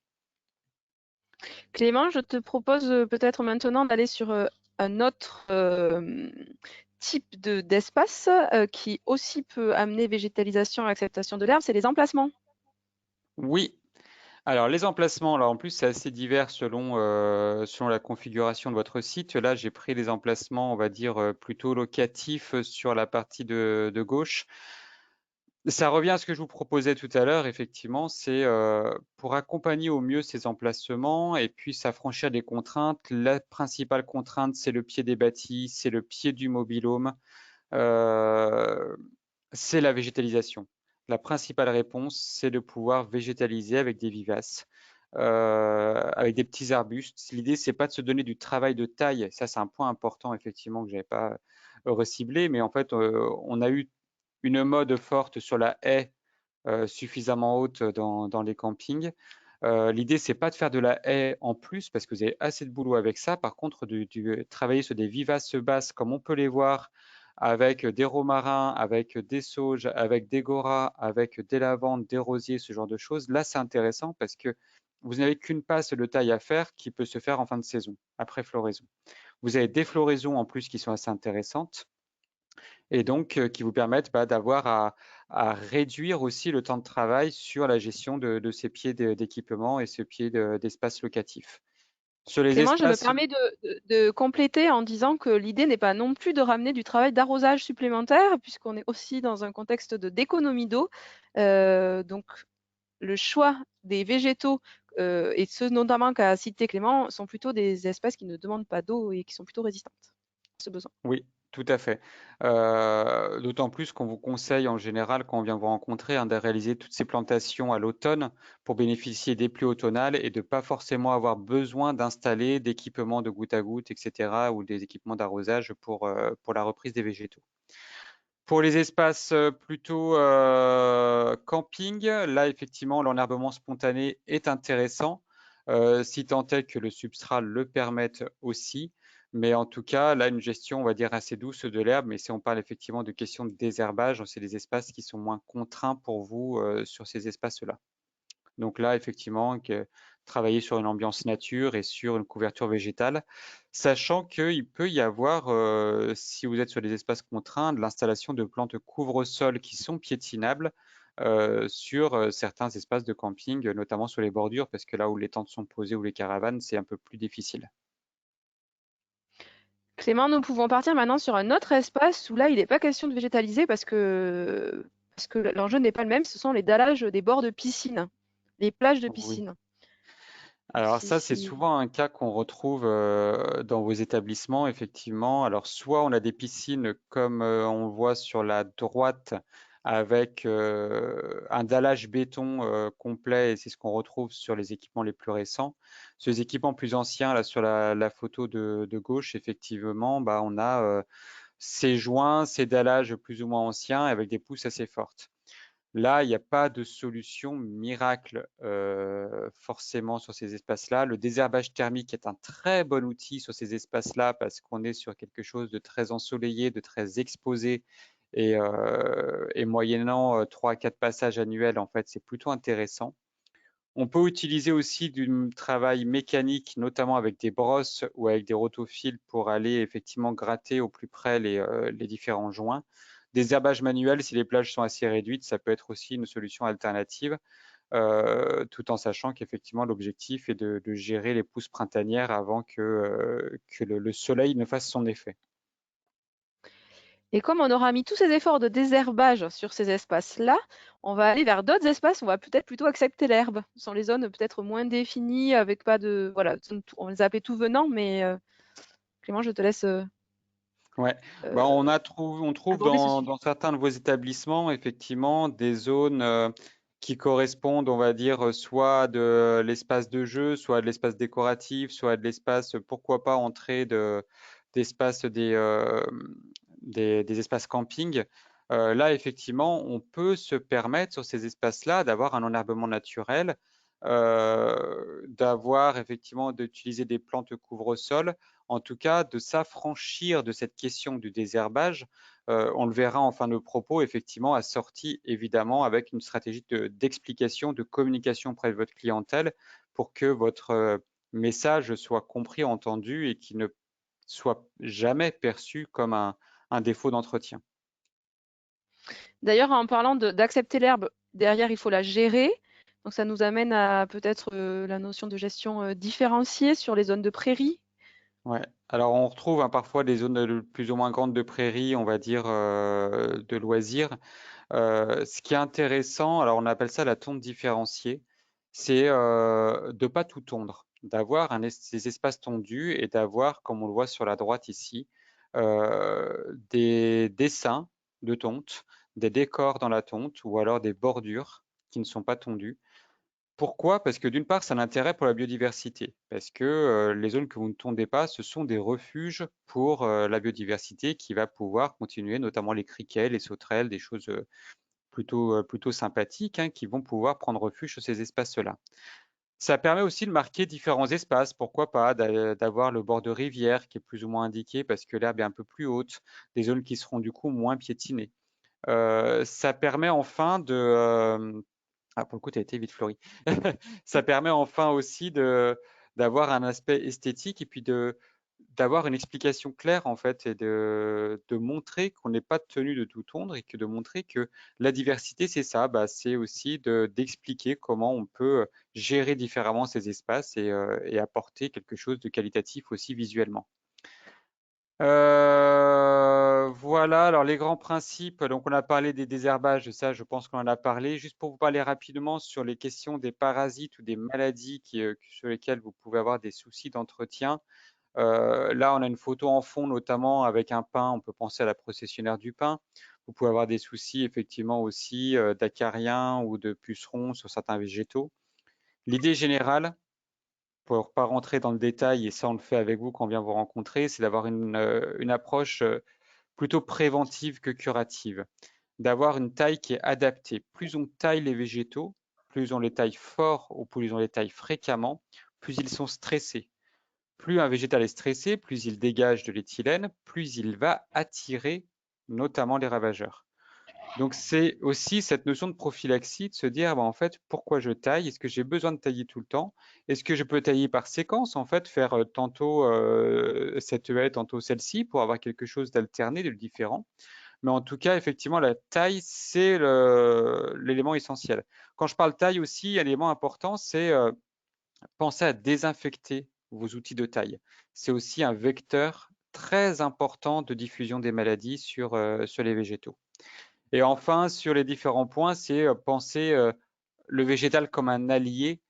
Clément, je te propose peut-être maintenant d'aller sur un autre type d'espace qui aussi peut amener végétalisation et acceptation de l'herbe, c'est les emplacements.
Oui. Alors, les emplacements, là, en plus, c'est assez divers selon la configuration de votre site. Là, j'ai pris les emplacements, on va dire, plutôt locatifs sur la partie de gauche. Ça revient à ce que je vous proposais tout à l'heure, effectivement, c'est pour accompagner au mieux ces emplacements et puis s'affranchir des contraintes. La principale contrainte, c'est le pied des bâtis, c'est le pied du mobil-home, c'est la végétalisation. La principale réponse, c'est de pouvoir végétaliser avec des vivaces, avec des petits arbustes. L'idée, c'est pas de se donner du travail de taille. Ça, c'est un point important, effectivement, que j'avais pas reciblé. Mais en fait, on a eu une mode forte sur la haie suffisamment haute dans les campings. L'idée, c'est pas de faire de la haie en plus parce que vous avez assez de boulot avec ça. Par contre, de travailler sur des vivaces basses comme on peut les voir avec des romarins, avec des sauges, avec des goras, avec des lavandes, des rosiers, ce genre de choses. Là, c'est intéressant parce que vous n'avez qu'une passe de taille à faire qui peut se faire en fin de saison, après floraison. Vous avez des floraisons en plus qui sont assez intéressantes et donc qui vous permettent d'avoir à réduire aussi le temps de travail sur la gestion de ces pieds d'équipement et ce pied d'espace locatif. Sur les
Clément, je me
espaces,
permets de compléter en disant que l'idée n'est pas non plus de ramener du travail d'arrosage supplémentaire, puisqu'on est aussi dans un contexte d'économie d'eau. Donc, le choix des végétaux, et ceux notamment qu'a cité Clément, sont plutôt des espèces qui ne demandent pas d'eau et qui sont plutôt résistantes à ce besoin.
oui, tout à fait. D'autant plus qu'on vous conseille en général, quand on vient vous rencontrer, de réaliser toutes ces plantations à l'automne pour bénéficier des pluies automnales et de ne pas forcément avoir besoin d'installer d'équipements de goutte à goutte, etc., ou des équipements d'arrosage pour la reprise des végétaux. Pour les espaces plutôt camping, là, effectivement, l'enherbement spontané est intéressant, si tant est que le substrat le permette aussi. Mais en tout cas, là, une gestion, on va dire, assez douce de l'herbe. Mais si on parle effectivement de questions de désherbage, c'est des espaces qui sont moins contraints pour vous sur ces espaces-là. Donc là, effectivement, travailler sur une ambiance nature et sur une couverture végétale, sachant qu'il peut y avoir, si vous êtes sur des espaces contraints, de l'installation de plantes couvre-sol qui sont piétinables sur certains espaces de camping, notamment sur les bordures, parce que là où les tentes sont posées ou les caravanes, c'est un peu plus difficile.
Clément, nous pouvons partir maintenant sur un autre espace où là, il n'est pas question de végétaliser parce que l'enjeu n'est pas le même. Ce sont les dallages des bords de piscine, les plages de
Oui.
piscine.
Alors ça, c'est
Si.
souvent un cas qu'on retrouve dans vos établissements, effectivement. Alors soit on a des piscines comme on le voit sur la droite avec un dallage béton complet, et c'est ce qu'on retrouve sur les équipements les plus récents. Sur les équipements plus anciens, là sur la photo de gauche, effectivement, on a ces joints, ces dallages plus ou moins anciens avec des pousses assez fortes. Là, il n'y a pas de solution miracle forcément sur ces espaces-là. Le désherbage thermique est un très bon outil sur ces espaces-là parce qu'on est sur quelque chose de très ensoleillé, de très exposé et moyennant 3 à 4 passages annuels, en fait, c'est plutôt intéressant. On peut utiliser aussi du travail mécanique, notamment avec des brosses ou avec des rotophiles pour aller effectivement gratter au plus près les différents joints. Des herbages manuels, si les plages sont assez réduites, ça peut être aussi une solution alternative, tout en sachant qu'effectivement l'objectif est de gérer les pousses printanières avant que le soleil ne fasse son effet.
Et comme on aura mis tous ces efforts de désherbage sur ces espaces-là, on va aller vers d'autres espaces où on va peut-être plutôt accepter l'herbe. Ce sont les zones peut-être moins définies, avec pas de... Voilà, on les a appelés tout venant, mais Clément, je te laisse
Ouais, on trouve
aborder ce sujet.
dans certains de vos établissements effectivement des zones qui correspondent, on va dire, soit de l'espace de jeu, soit de l'espace décoratif, soit de l'espace, pourquoi pas, entrée d'espace des espaces camping. Là, effectivement, on peut se permettre sur ces espaces-là d'avoir un enherbement naturel, d'avoir effectivement d'utiliser des plantes couvre-sol, en tout cas de s'affranchir de cette question du désherbage. On le verra en fin de propos, effectivement, assorti évidemment avec une stratégie d'explication, de communication auprès de votre clientèle pour que votre message soit compris, entendu et qu'il ne soit jamais perçu comme un défaut d'entretien.
D'ailleurs, en parlant d'accepter l'herbe, derrière, il faut la gérer. Donc, ça nous amène à peut-être la notion de gestion différenciée sur les zones de prairies.
Ouais. Alors on retrouve parfois des zones plus ou moins grandes de prairies, on va dire, de loisirs. Ce qui est intéressant, alors on appelle ça la tonte différenciée, c'est de ne pas tout tondre, d'avoir ces espaces tondus et d'avoir, comme on le voit sur la droite ici, des dessins de tonte, des décors dans la tonte ou alors des bordures qui ne sont pas tondues. Pourquoi? Parce que d'une part, c'est un intérêt pour la biodiversité, parce que les zones que vous ne tondez pas, ce sont des refuges pour la biodiversité qui va pouvoir continuer, notamment les criquets, les sauterelles, des choses plutôt sympathiques hein, qui vont pouvoir prendre refuge sur ces espaces-là. Ça permet aussi de marquer différents espaces, pourquoi pas, d'avoir le bord de rivière qui est plus ou moins indiqué parce que l'herbe est un peu plus haute, des zones qui seront du coup moins piétinées. Ça permet enfin pour le coup, tu as été vite fleuri. Ça permet enfin aussi d'avoir un aspect esthétique et puis d'avoir une explication claire en fait et de montrer qu'on n'est pas tenu de tout tondre et que de montrer que la diversité, c'est ça, c'est aussi d'expliquer comment on peut gérer différemment ces espaces et apporter quelque chose de qualitatif aussi visuellement. Voilà, alors les grands principes, donc on a parlé des désherbages, ça je pense qu'on en a parlé. Juste pour vous parler rapidement sur les questions des parasites ou des maladies sur lesquelles vous pouvez avoir des soucis d'entretien. Là, on a une photo en fond, notamment avec un pin, on peut penser à la processionnaire du pin. Vous pouvez avoir des soucis effectivement aussi d'acariens ou de pucerons sur certains végétaux. L'idée générale, pour ne pas rentrer dans le détail, et ça on le fait avec vous quand on vient vous rencontrer, c'est d'avoir une approche plutôt préventive que curative, d'avoir une taille qui est adaptée. Plus on taille les végétaux, plus on les taille fort ou plus on les taille fréquemment, plus ils sont stressés. Plus un végétal est stressé, plus il dégage de l'éthylène, plus il va attirer notamment les ravageurs. Donc c'est aussi cette notion de prophylaxie, de se dire en fait pourquoi je taille, est-ce que j'ai besoin de tailler tout le temps, est-ce que je peux tailler par séquence en fait, faire tantôt cette haie, tantôt celle-ci pour avoir quelque chose d'alterné, de différent. Mais en tout cas, effectivement, la taille, c'est l'élément essentiel. Quand je parle taille aussi, un élément important, c'est penser à désinfecter vos outils de taille. C'est aussi un vecteur très important de diffusion des maladies sur les végétaux. Et enfin, sur les différents points, c'est penser le végétal comme un allié,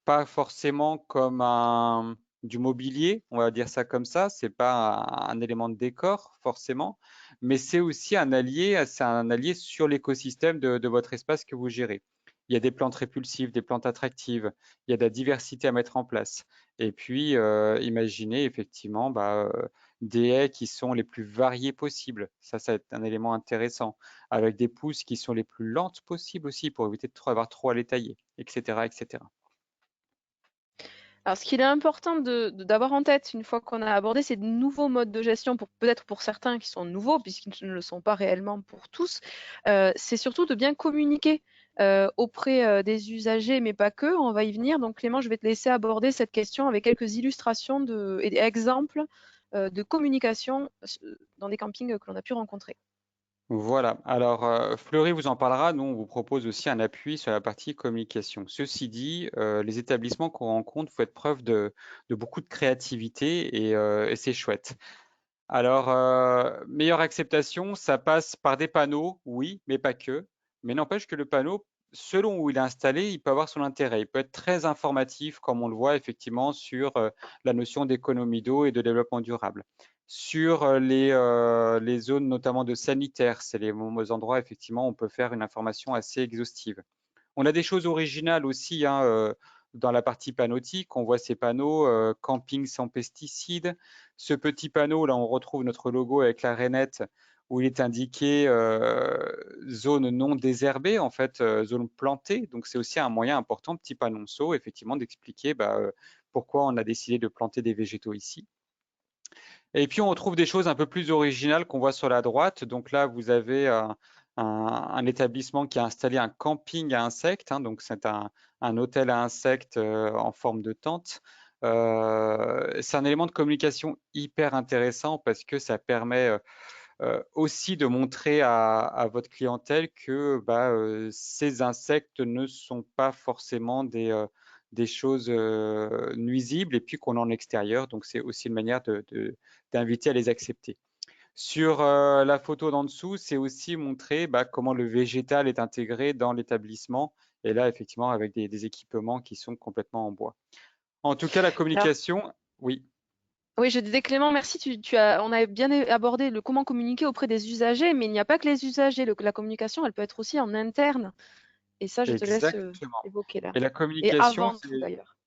pas forcément comme du mobilier, on va dire ça comme ça, c'est pas un élément de décor forcément, mais c'est aussi un allié sur l'écosystème de votre espace que vous gérez. Il y a des plantes répulsives, des plantes attractives, il y a de la diversité à mettre en place. Et puis, imaginez effectivement des haies qui sont les plus variées possibles. Ça va être un élément intéressant, avec des pousses qui sont les plus lentes possibles aussi pour éviter avoir trop à les tailler, etc., etc.
Alors, ce qu'il est important d'avoir en tête une fois qu'on a abordé ces nouveaux modes de gestion, peut-être pour certains qui sont nouveaux, puisqu'ils ne le sont pas réellement pour tous, c'est surtout de bien communiquer auprès des usagers, mais pas que. On va y venir. Donc Clément, je vais te laisser aborder cette question avec quelques illustrations et exemples de communication dans des campings que l'on a pu rencontrer.
Voilà. Alors, Fleury vous en parlera. Nous, on vous propose aussi un appui sur la partie communication. Ceci dit, les établissements qu'on rencontre font preuve de beaucoup de créativité et c'est chouette. Alors, meilleure acceptation, ça passe par des panneaux, oui, mais pas que. Mais n'empêche que le panneau, selon où il est installé, il peut avoir son intérêt. Il peut être très informatif, comme on le voit effectivement sur la notion d'économie d'eau et de développement durable. Sur les zones notamment de sanitaire, c'est les endroits effectivement où on peut faire une information assez exhaustive. On a des choses originales aussi hein, dans la partie panneautique. On voit ces panneaux camping sans pesticides. Ce petit panneau, là, on retrouve notre logo avec la rainette où il est indiqué zone non désherbée, en fait, zone plantée. Donc, c'est aussi un moyen important, petit panonceau, effectivement, d'expliquer pourquoi on a décidé de planter des végétaux ici. Et puis, on retrouve des choses un peu plus originales qu'on voit sur la droite. Donc là, vous avez un établissement qui a installé un camping à insectes. Hein, donc, c'est un hôtel à insectes en forme de tente. C'est un élément de communication hyper intéressant parce que ça permet aussi de montrer à votre clientèle que ces insectes ne sont pas forcément des choses nuisibles et puis qu'on est en extérieur. Donc, c'est aussi une manière d'inviter à les accepter. Sur la photo d'en dessous, c'est aussi montrer comment le végétal est intégré dans l'établissement et là, effectivement, avec des équipements qui sont complètement en bois. En tout cas, la communication, oui.
Oui, je disais Clément, merci. On a bien abordé le comment communiquer auprès des usagers, mais il n'y a pas que les usagers. La communication, elle peut être aussi en interne. Et ça, je te laisse
Exactement.
évoquer là.
Et la
Et
communication,
avant tout d'ailleurs.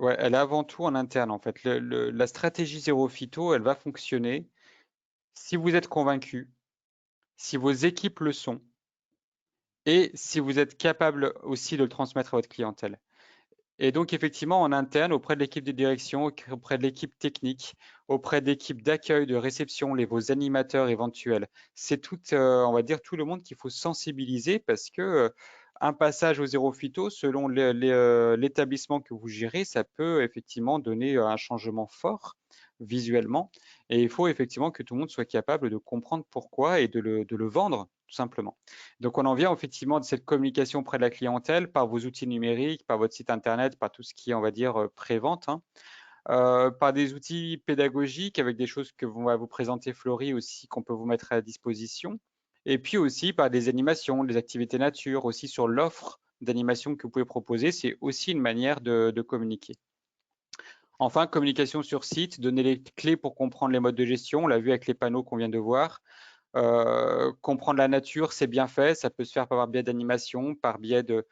ouais, elle est avant tout en interne en fait. La stratégie zéro phyto, elle va fonctionner si vous êtes convaincu, si vos équipes le sont et si vous êtes capable aussi de le transmettre à votre clientèle. Et donc effectivement en interne, auprès de l'équipe de direction, auprès de l'équipe technique, auprès d'équipes d'accueil, de réception, vos animateurs éventuels, c'est tout, on va dire tout le monde qu'il faut sensibiliser parce que un passage au zéro phyto, selon l'établissement que vous gérez, ça peut effectivement donner un changement fort visuellement. Et il faut effectivement que tout le monde soit capable de comprendre pourquoi et de le vendre, tout simplement. Donc, on en vient effectivement de cette communication auprès de la clientèle par vos outils numériques, par votre site internet, par tout ce qui est, on va dire, pré-vente, hein. Par des outils pédagogiques avec des choses que va vous présenter Florie aussi, qu'on peut vous mettre à disposition. Et puis aussi par des animations, des activités nature, aussi sur l'offre d'animation que vous pouvez proposer. C'est aussi une manière de communiquer. Enfin, communication sur site, donner les clés pour comprendre les modes de gestion. On l'a vu avec les panneaux qu'on vient de voir. Comprendre la nature, c'est bien fait. Ça peut se faire par biais d'animation, par biais de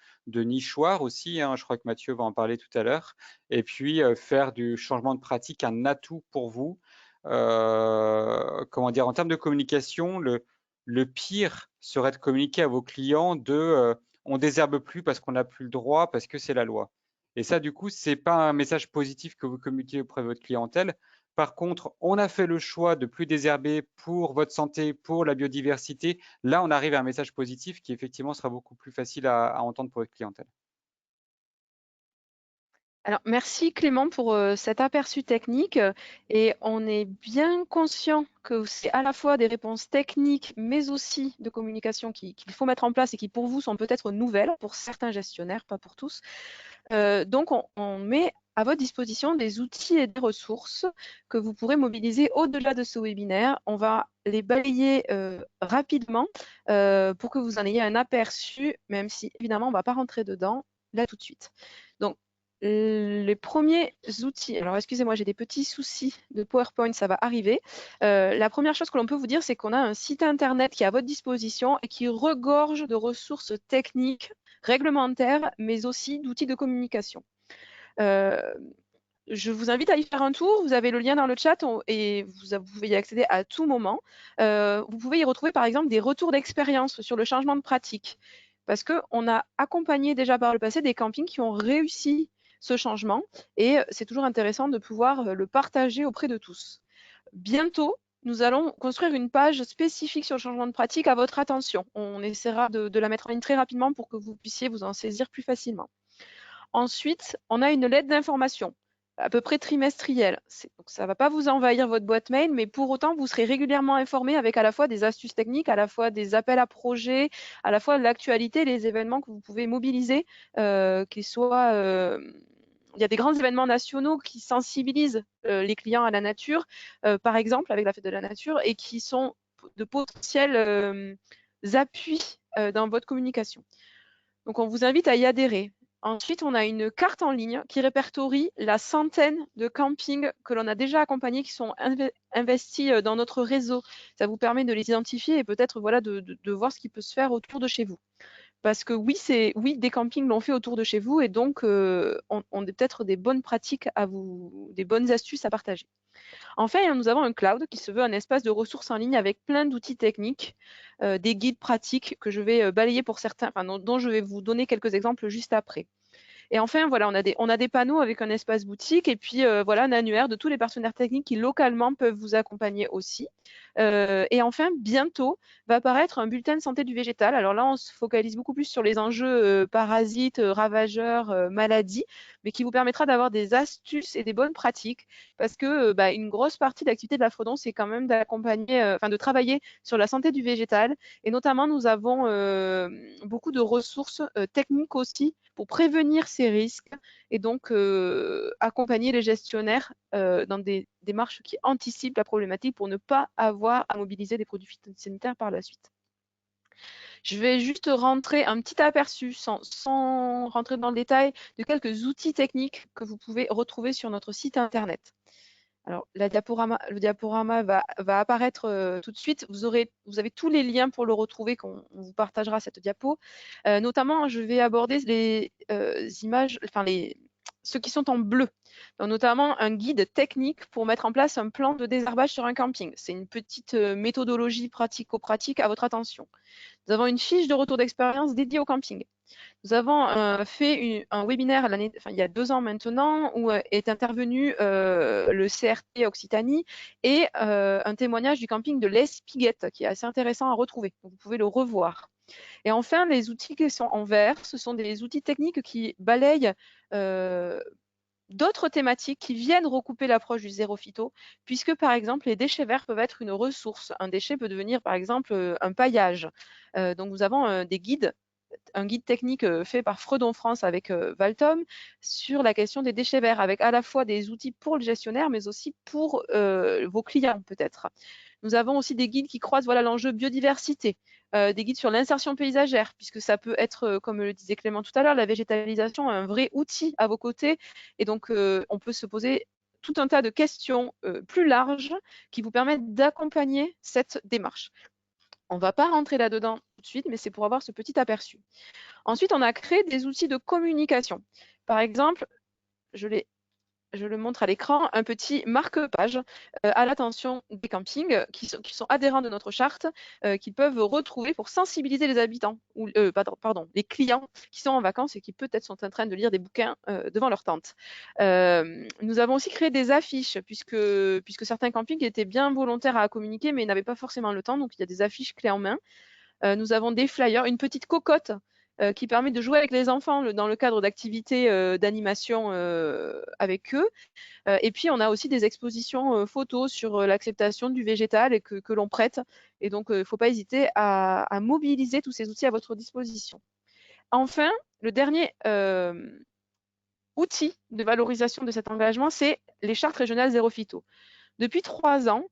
nichoirs aussi. Hein, je crois que Mathieu va en parler tout à l'heure. Et puis, faire du changement de pratique un atout pour vous. Comment dire, en termes de communication, le pire serait de communiquer à vos clients on désherbe plus parce qu'on n'a plus le droit, parce que c'est la loi. Et ça, du coup, c'est pas un message positif que vous communiquez auprès de votre clientèle. Par contre, on a fait le choix de plus désherber pour votre santé, pour la biodiversité. Là, on arrive à un message positif qui effectivement sera beaucoup plus facile à entendre pour votre clientèle.
Alors, merci Clément pour cet aperçu technique. Et on est bien conscient que c'est à la fois des réponses techniques, mais aussi de communication qu'il faut mettre en place et qui pour vous sont peut-être nouvelles, pour certains gestionnaires, pas pour tous. Donc, on met à votre disposition des outils et des ressources que vous pourrez mobiliser au-delà de ce webinaire. On va les balayer rapidement pour que vous en ayez un aperçu, même si évidemment on ne va pas rentrer dedans là tout de suite. Donc, les premiers outils, alors excusez-moi, j'ai des petits soucis de PowerPoint, ça va arriver. La première chose que l'on peut vous dire, c'est qu'on a un site internet qui est à votre disposition et qui regorge de ressources techniques, réglementaires, mais aussi d'outils de communication. Je vous invite à y faire un tour. Vous avez le lien dans le chat et vous pouvez y accéder à tout moment. Vous pouvez y retrouver par exemple des retours d'expérience sur le changement de pratique parce qu'on a accompagné déjà par le passé des campings qui ont réussi ce changement et c'est toujours intéressant de pouvoir le partager auprès de tous. Bientôt, nous allons construire une page spécifique sur le changement de pratique à votre attention. On essaiera de la mettre en ligne très rapidement pour que vous puissiez vous en saisir plus facilement. Ensuite, on a une lettre d'information, à peu près trimestrielle. Donc ça ne va pas vous envahir votre boîte mail, mais pour autant, vous serez régulièrement informé avec à la fois des astuces techniques, à la fois des appels à projets, à la fois l'actualité, les événements que vous pouvez mobiliser, qu'ils soient... il y a des grands événements nationaux qui sensibilisent les clients à la nature, par exemple avec la fête de la nature, et qui sont de potentiels appuis dans votre communication. Donc on vous invite à y adhérer. Ensuite, on a une carte en ligne qui répertorie la centaine de campings que l'on a déjà accompagnés, qui sont investis dans notre réseau. Ça vous permet de les identifier et peut-être voilà, de voir ce qui peut se faire autour de chez vous. Parce que oui, des campings l'ont fait autour de chez vous et donc on a peut-être des bonnes pratiques à vous, des bonnes astuces à partager. Enfin, nous avons un cloud qui se veut un espace de ressources en ligne avec plein d'outils techniques, des guides pratiques que je vais balayer pour certains, dont je vais vous donner quelques exemples juste après. Et enfin, voilà, on a des panneaux avec un espace boutique et puis voilà, un annuaire de tous les partenaires techniques qui localement peuvent vous accompagner aussi. Et enfin, bientôt va apparaître un bulletin de santé du végétal. Alors là, on se focalise beaucoup plus sur les enjeux parasites, ravageurs, maladies, mais qui vous permettra d'avoir des astuces et des bonnes pratiques parce que une grosse partie de l'activité de la Fredon, c'est quand même d'accompagner, de travailler sur la santé du végétal. Et notamment, nous avons beaucoup de ressources techniques aussi pour prévenir ces risques et donc accompagner les gestionnaires dans des démarches qui anticipent la problématique pour ne pas avoir à mobiliser des produits phytosanitaires par la suite. Je vais juste rentrer un petit aperçu sans rentrer dans le détail de quelques outils techniques que vous pouvez retrouver sur notre site internet. Alors, le diaporama va apparaître tout de suite. Vous avez tous les liens pour le retrouver, qu'on vous partagera cette diapo. Notamment, je vais aborder les images, ceux qui sont en bleu. Donc, notamment un guide technique pour mettre en place un plan de désherbage sur un camping. C'est une petite méthodologie pratico-pratique à votre attention. Nous avons une fiche de retour d'expérience dédiée au camping. Nous avons fait un webinaire il y a 2 ans maintenant où est intervenu le CRT Occitanie et un témoignage du camping de l'Espiguette qui est assez intéressant à retrouver. Donc, vous pouvez le revoir. Et enfin, les outils qui sont en vert, ce sont des outils techniques qui balayent d'autres thématiques qui viennent recouper l'approche du zéro phyto, puisque par exemple les déchets verts peuvent être une ressource. Un déchet peut devenir par exemple un paillage. Donc nous avons un guide technique fait par Fredon France avec Valtom sur la question des déchets verts, avec à la fois des outils pour le gestionnaire, mais aussi pour vos clients peut-être. Nous avons aussi des guides qui croisent l'enjeu biodiversité, des guides sur l'insertion paysagère, puisque ça peut être, comme le disait Clément tout à l'heure, la végétalisation, un vrai outil à vos côtés. Et donc, on peut se poser tout un tas de questions plus larges qui vous permettent d'accompagner cette démarche. On ne va pas rentrer là-dedans tout de suite, mais c'est pour avoir ce petit aperçu. Ensuite, on a créé des outils de communication. Par exemple, je le montre à l'écran, un petit marque-page à l'attention des campings qui sont adhérents de notre charte, qu'ils peuvent retrouver pour sensibiliser les habitants, ou les clients qui sont en vacances et qui peut-être sont en train de lire des bouquins devant leur tente. Nous avons aussi créé des affiches, puisque certains campings étaient bien volontaires à communiquer, mais n'avaient pas forcément le temps, donc il y a des affiches clés en main. Nous avons des flyers, une petite cocotte qui permet de jouer avec les enfants dans le cadre d'activités d'animation avec eux. Et puis, on a aussi des expositions photos sur l'acceptation du végétal et que l'on prête. Et donc, il ne faut pas hésiter à mobiliser tous ces outils à votre disposition. Enfin, le dernier outil de valorisation de cet engagement, c'est les chartes régionales zéro phyto. Depuis 3 ans,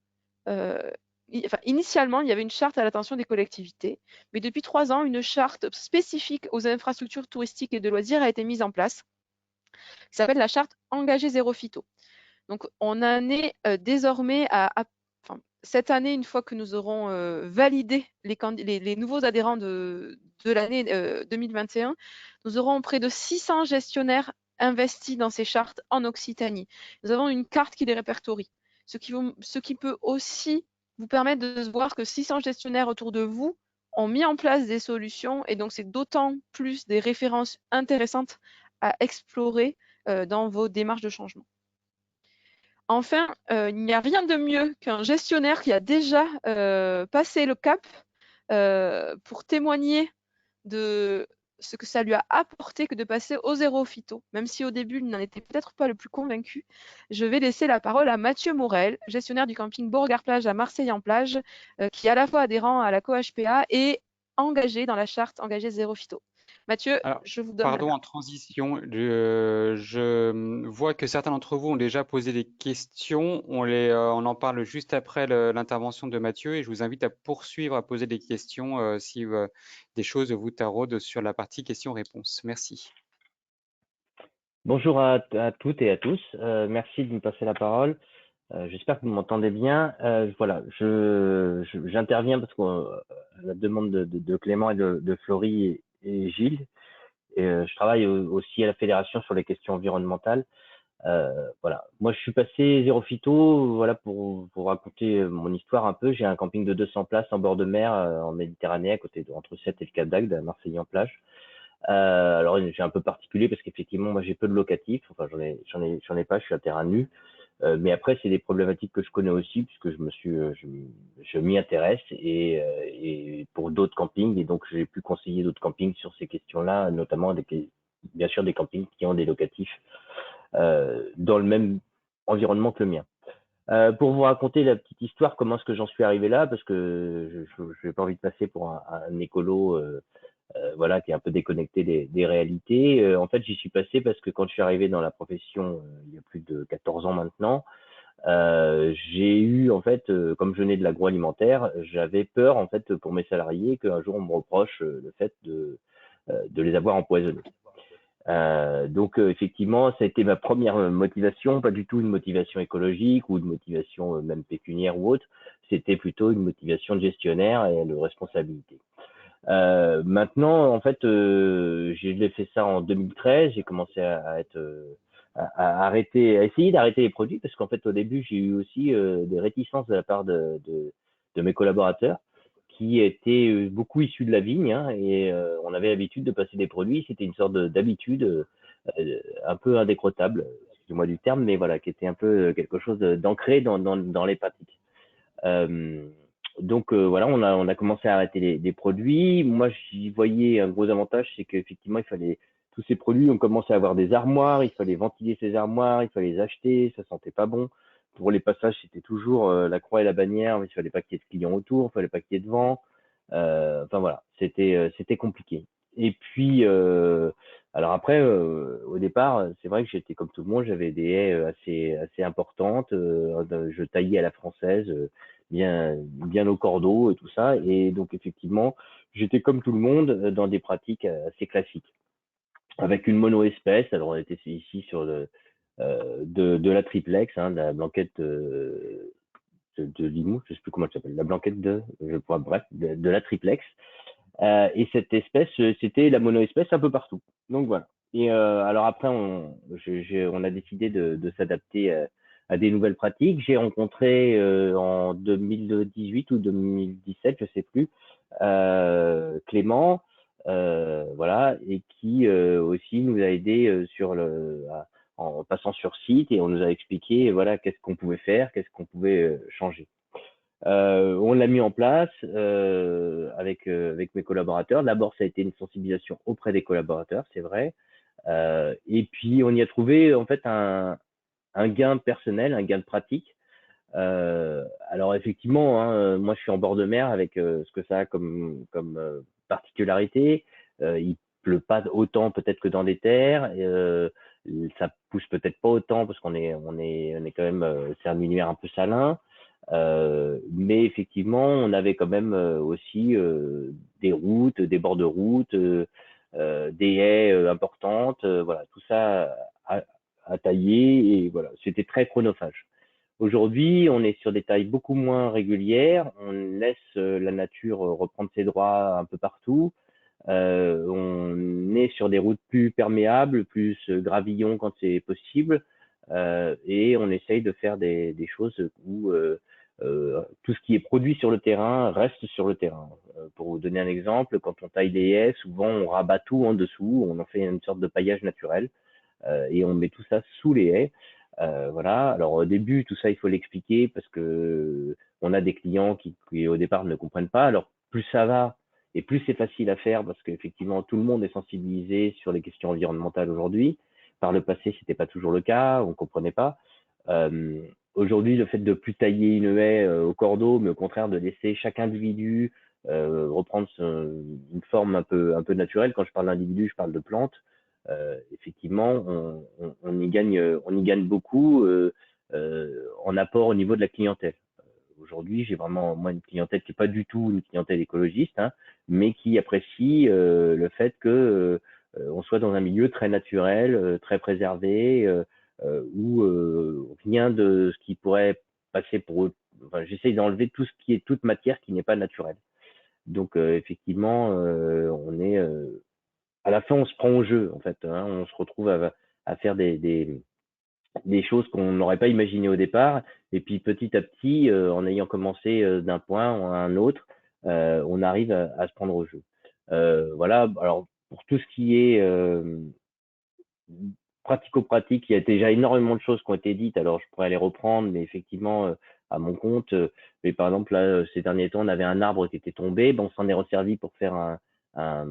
initialement, il y avait une charte à l'attention des collectivités, mais depuis 3 ans, une charte spécifique aux infrastructures touristiques et de loisirs a été mise en place, qui s'appelle la charte engagée zéro phyto. Donc, on en est désormais cette année, une fois que nous aurons validé les nouveaux adhérents de l'année 2021, nous aurons près de 600 gestionnaires investis dans ces chartes en Occitanie. Nous avons une carte qui les répertorie, ce qui peut aussi vous permettre de voir que 600 gestionnaires autour de vous ont mis en place des solutions et donc c'est d'autant plus des références intéressantes à explorer dans vos démarches de changement. Enfin, il n'y a rien de mieux qu'un gestionnaire qui a déjà passé le cap pour témoigner de ce que ça lui a apporté que de passer au zéro phyto. Même si au début, il n'en était peut-être pas le plus convaincu, je vais laisser la parole à Mathieu Morel, gestionnaire du camping Beauregard-Plage à Marseille-en-Plage, qui est à la fois adhérent à la COHPA et engagé dans la charte engagée zéro phyto. Mathieu,
Alors,
je vous donne la
pardon,
parole.
en transition, je vois que certains d'entre vous ont déjà posé des questions. On en parle juste après l'intervention de Mathieu et je vous invite à poursuivre à poser des questions si des choses vous taraudent sur la partie questions-réponses. Merci.
Bonjour à toutes et à tous. Merci de me passer la parole. J'espère que vous m'entendez bien. Voilà, j'interviens parce qu'à la demande de Clément et de Florie et Gilles, et je travaille aussi à la fédération sur les questions environnementales. Voilà, moi je suis passé zéro phyto, voilà pour raconter mon histoire un peu. J'ai un camping de 200 places en bord de mer en Méditerranée, à côté entre Sète et le Cap d'Agde, à Marseille-en-Plage. Alors j'ai un peu particulier parce qu'effectivement moi j'ai peu de locatifs, enfin j'en ai pas, je suis à terrain nu. Mais après c'est des problématiques que je connais aussi puisque je m'y intéresse et pour d'autres campings, et donc j'ai pu conseiller d'autres campings sur ces questions-là, notamment bien sûr des campings qui ont des locatifs dans le même environnement que le mien. Pour vous raconter la petite histoire, comment est-ce que j'en suis arrivé là, parce que je n'ai pas envie de passer pour un écolo voilà, qui est un peu déconnecté des réalités. En fait, j'y suis passé parce que quand je suis arrivé dans la profession il y a plus de 14 ans maintenant, j'ai eu en fait, comme je venais de l'agroalimentaire, j'avais peur en fait pour mes salariés qu'un jour on me reproche le fait de les avoir empoisonnés. Donc effectivement, ça a été ma première motivation, pas du tout une motivation écologique ou une motivation même pécuniaire ou autre, c'était plutôt une motivation de gestionnaire et de responsabilité. Maintenant, en fait, j'ai fait ça en 2013. J'ai commencé à essayer d'arrêter les produits parce qu'en fait, au début, j'ai eu aussi des réticences de la part de mes collaborateurs qui étaient beaucoup issus de la vigne, hein, et on avait l'habitude de passer des produits. C'était une sorte d'habitude un peu indécrottable, excusez-moi du terme, mais voilà, qui était un peu quelque chose d'ancré dans les pratiques. Donc voilà, on a commencé à arrêter les produits. Moi, j'y voyais un gros avantage, c'est qu'effectivement, il fallait tous ces produits, on commençait à avoir des armoires, il fallait ventiler ces armoires, il fallait les acheter, ça sentait pas bon. Pour les passages, c'était toujours la croix et la bannière, mais il fallait pas qu'il y ait de clients autour, il fallait pas qu'il y ait de vent. Enfin voilà, c'était compliqué. Et puis alors après, au départ, c'est vrai que j'étais comme tout le monde, j'avais des haies assez importantes, je taillais à la française, bien au cordeau et tout ça. Et donc effectivement, j'étais comme tout le monde dans des pratiques assez classiques, avec une mono-espèce. Alors on était ici sur de la triplex, hein, de la blanquette de Limoux, je sais plus comment elle s'appelle, la blanquette bref, de la triplex. Et cette espèce, c'était la mono-espèce un peu partout. Donc voilà. Et alors après, on a décidé de s'adapter à des nouvelles pratiques. J'ai rencontré en 2018 ou 2017, je sais plus, Clément, voilà, et qui aussi nous a aidé en passant sur site, et on nous a expliqué voilà qu'est-ce qu'on pouvait faire, qu'est-ce qu'on pouvait changer. On l'a mis en place avec mes collaborateurs. D'abord, ça a été une sensibilisation auprès des collaborateurs, c'est vrai. Et puis, on y a trouvé en fait un gain personnel, un gain de pratique. Alors effectivement, hein, moi je suis en bord de mer avec ce que ça a comme particularité. Il pleut pas autant peut-être que dans des terres. Ça pousse peut-être pas autant parce qu'on est quand même c'est un univers un peu salin. Mais effectivement, on avait quand même aussi des routes, des bords de route, des haies importantes, voilà, tout ça à tailler, et voilà, c'était très chronophage. Aujourd'hui, on est sur des tailles beaucoup moins régulières, on laisse la nature reprendre ses droits un peu partout. On est sur des routes plus perméables, plus gravillons quand c'est possible, et on essaye de faire des choses où tout ce qui est produit sur le terrain reste sur le terrain. Pour vous donner un exemple, quand on taille des haies, souvent on rabat tout en dessous, on en fait une sorte de paillage naturel, et on met tout ça sous les haies. Voilà. Alors au début, tout ça, il faut l'expliquer parce que on a des clients qui au départ ne comprennent pas. Alors plus ça va et plus c'est facile à faire parce qu'effectivement tout le monde est sensibilisé sur les questions environnementales aujourd'hui. Par le passé, c'était pas toujours le cas, on comprenait pas. Euh, Aujourd'hui, le fait de plus tailler une haie au cordeau, mais au contraire de laisser chaque individu reprendre une forme un peu naturelle. Quand je parle d'individu, je parle de plantes. Effectivement, on y gagne beaucoup en apport au niveau de la clientèle. Aujourd'hui, j'ai vraiment moi une clientèle qui n'est pas du tout une clientèle écologiste, hein, mais qui apprécie le fait que on soit dans un milieu très naturel, très préservé, où rien de ce qui pourrait passer pour eux. Enfin, j'essaye d'enlever tout ce qui est toute matière qui n'est pas naturelle. Donc effectivement, on est à la fin, on se prend au jeu en fait. Hein, on se retrouve à faire des choses qu'on n'aurait pas imaginées au départ. Et puis petit à petit, en ayant commencé d'un point à un autre, on arrive à se prendre au jeu. Voilà. Alors pour tout ce qui est pratico-pratique, il y a déjà énormément de choses qui ont été dites. Alors je pourrais les reprendre, mais effectivement à mon compte. Mais par exemple là, ces derniers temps, on avait un arbre qui était tombé, ben, on s'en est resservi pour faire un,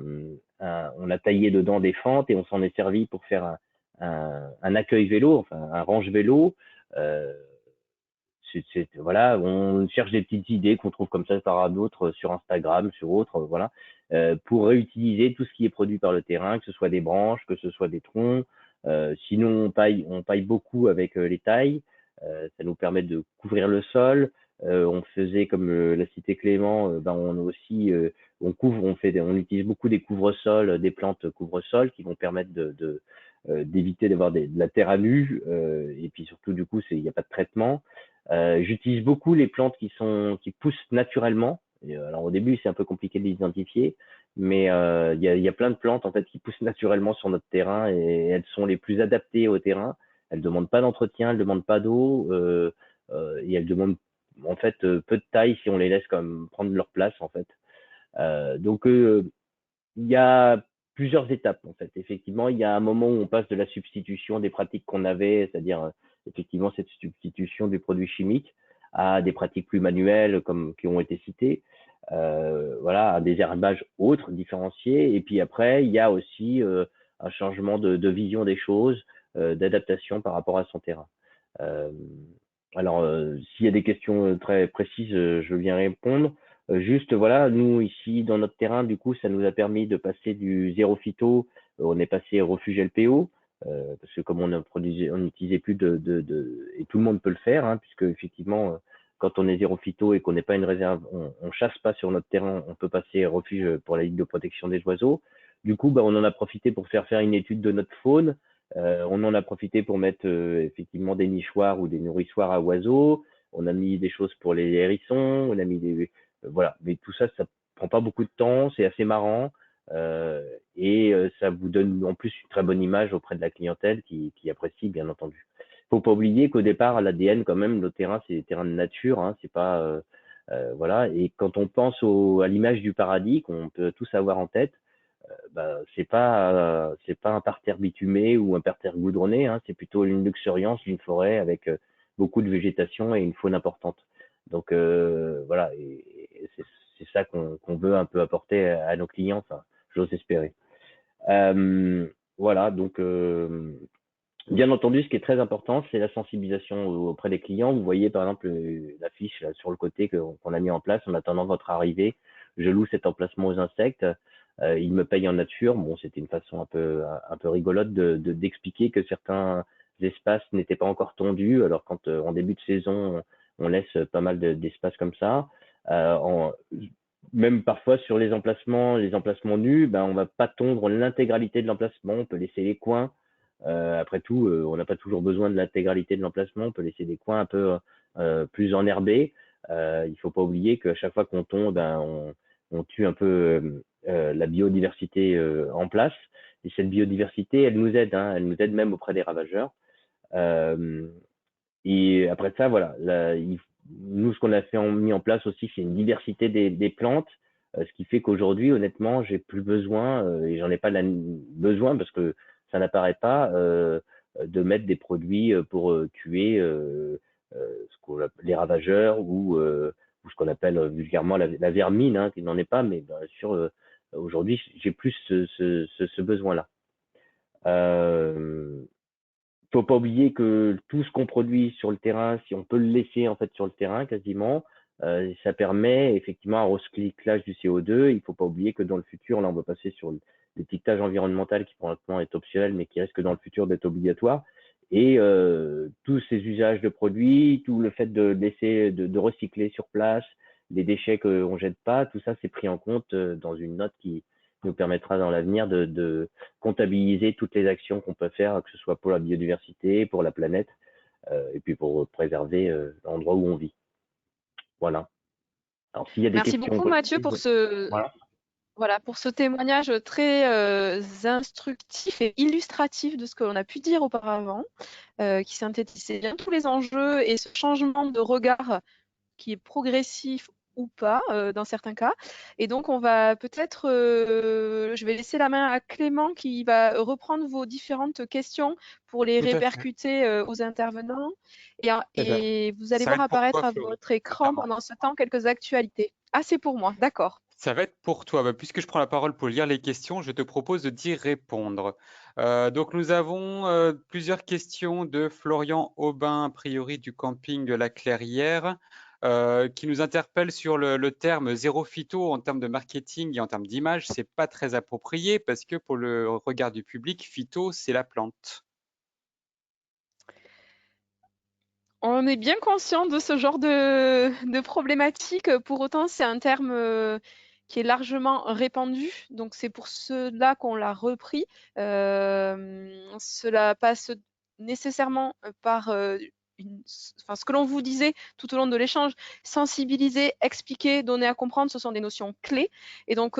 on a taillé dedans des fentes et on s'en est servi pour faire un accueil vélo, enfin un range vélo. Euh, voilà, on cherche des petites idées qu'on trouve comme ça par d'autres sur Instagram, sur autres, voilà, pour réutiliser tout ce qui est produit par le terrain, que ce soit des branches, que ce soit des troncs. Sinon, on paille beaucoup avec les tailles. Ça nous permet de couvrir le sol. On faisait, comme l'a cité Clément, ben on aussi, on utilise beaucoup des couvre-sols, des plantes couvre-sol qui vont permettre d'éviter d'avoir de la terre à nu. Et puis surtout, du coup, il n'y a pas de traitement. J'utilise beaucoup les plantes qui poussent naturellement. Et, alors au début, c'est un peu compliqué de les identifier, mais il y a plein de plantes en fait qui poussent naturellement sur notre terrain et elles sont les plus adaptées au terrain. Elles demandent pas d'entretien, elles demandent pas d'eau et elles demandent en fait peu de taille si on les laisse comme prendre leur place en fait. Donc il y a plusieurs étapes en fait. Effectivement, il y a un moment où on passe de la substitution des pratiques qu'on avait, c'est-à-dire effectivement cette substitution du produit chimique à des pratiques plus manuelles comme qui ont été citées, voilà, à des herbages autres, différenciés. Et puis après, il y a aussi un changement de vision des choses, d'adaptation par rapport à son terrain. Euh, alors, s'il y a des questions très précises, je veux bien répondre. Juste, voilà, nous ici dans notre terrain, du coup, ça nous a permis de passer du zéro phyto, on est passé au refuge LPO, parce que comme on n'utilisait plus et tout le monde peut le faire, hein, puisque effectivement, quand on est zéro phyto et qu'on n'est pas une réserve, on chasse pas sur notre terrain, on peut passer refuge pour la Ligue de protection des oiseaux. Du coup, bah, on en a profité pour faire une étude de notre faune. On en a profité pour mettre effectivement des nichoirs ou des nourrissoirs à oiseaux. On a mis des choses pour les hérissons, on a mis voilà. Mais tout ça, ça prend pas beaucoup de temps, c'est assez marrant et ça vous donne en plus une très bonne image auprès de la clientèle qui apprécie, bien entendu. Faut pas oublier qu'au départ, l'ADN, quand même, le terrain, c'est des terrains de nature, hein, c'est pas voilà. Et quand on pense à l'image du paradis qu'on peut tous avoir en tête, bah, c'est pas un parterre bitumé ou un parterre goudronné, hein, c'est plutôt une luxuriance d'une forêt avec beaucoup de végétation et une faune importante. Donc voilà, et c'est ça qu'on veut un peu apporter à nos clients, enfin, j'ose espérer. Voilà, donc bien entendu, ce qui est très important, c'est la sensibilisation auprès des clients. Vous voyez par exemple l'affiche sur le côté qu'on a mis en place en attendant votre arrivée. Je loue cet emplacement aux insectes. Ils me payent en nature. Bon, c'était une façon un peu rigolote d'expliquer que certains espaces n'étaient pas encore tondus. Alors quand en début de saison, on laisse pas mal d'espace comme ça. Même parfois sur les emplacements nus, ben on va pas tondre l'intégralité de l'emplacement. On peut laisser les coins. Après tout, on n'a pas toujours besoin de l'intégralité de l'emplacement. On peut laisser des coins un peu plus enherbés. Il faut pas oublier qu'à chaque fois qu'on tombe, ben, on tue un peu la biodiversité en place. Et cette biodiversité, elle nous aide, hein, elle nous aide même auprès des ravageurs. Et après ça, voilà, nous, ce qu'on a mis en place aussi, c'est une diversité des plantes, ce qui fait qu'aujourd'hui, honnêtement, j'ai plus besoin, et j'en ai pas besoin parce que ça n'apparaît pas, de mettre des produits pour tuer les ravageurs ou ce qu'on appelle vulgairement la vermine, hein, qui n'en est pas, mais bien sûr, aujourd'hui, j'ai plus ce besoin-là. Faut pas oublier que tout ce qu'on produit sur le terrain, si on peut le laisser en fait sur le terrain quasiment, ça permet effectivement un recyclage du CO2. Il faut pas oublier que dans le futur, là, on va passer sur l'étiquetage environnemental qui pour l'instant est optionnel, mais qui risque dans le futur d'être obligatoire. Et tous ces usages de produits, tout le fait de laisser, de recycler sur place, les déchets qu'on jette pas, tout ça c'est pris en compte dans une note qui nous permettra dans l'avenir de comptabiliser toutes les actions qu'on peut faire, que ce soit pour la biodiversité, pour la planète, et puis pour préserver l'endroit où on vit. Voilà. Alors s'il y a des
Merci
questions.
beaucoup Mathieu pour pour ce témoignage très instructif et illustratif de ce que l'on a pu dire auparavant, qui synthétisait bien tous les enjeux et ce changement de regard qui est progressif ou pas dans certains cas. Et donc, on va peut-être, je vais laisser la main à Clément qui va reprendre vos différentes questions pour les
Tout à fait.
répercuter aux intervenants. Et vous allez
Ça va
voir
être pour
apparaître
toi,
à
Florie,
votre écran
clairement.
pendant ce temps quelques actualités. Ah, c'est pour moi, d'accord.
Ça va être pour toi. Puisque je prends la parole pour lire les questions, je te propose d'y répondre. Donc, nous avons plusieurs questions de Florian Aubin, a priori du camping de la Clairière, qui nous interpelle sur le terme zéro phyto en termes de marketing et en termes d'image. C'est pas très approprié parce que pour le regard du public, phyto, c'est la plante.
On est bien conscient de ce genre de problématique. Pour autant, c'est un terme qui est largement répandu. Donc, c'est pour cela qu'on l'a repris. Cela passe nécessairement par ce que l'on vous disait tout au long de l'échange, sensibiliser, expliquer, donner à comprendre, ce sont des notions clés. Et donc,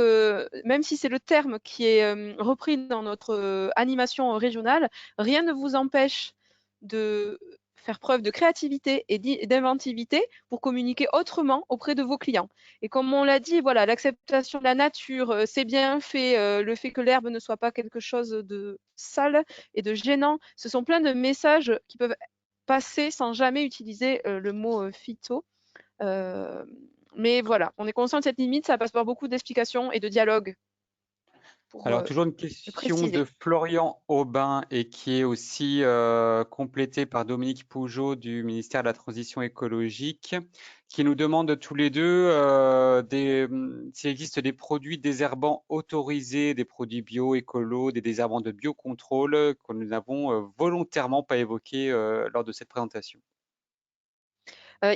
même si c'est le terme qui est repris dans notre animation régionale, rien ne vous empêche de faire preuve de créativité et d'inventivité pour communiquer autrement auprès de vos clients. Et comme on l'a dit, voilà, l'acceptation de la nature, c'est bien fait, le fait que l'herbe ne soit pas quelque chose de sale et de gênant, ce sont plein de messages qui peuvent passer sans jamais utiliser le mot phyto. Mais voilà, on est conscient de cette limite, ça passe par beaucoup d'explications et de dialogue.
Alors, toujours une question
préciser.
de Florian Aubin et qui est aussi complétée par Dominique Pougeot du ministère de la Transition écologique, qui nous demande tous les deux s'il existe des produits désherbants autorisés, des produits bio, écolo, des désherbants de biocontrôle que nous n'avons volontairement pas évoqués lors de cette présentation.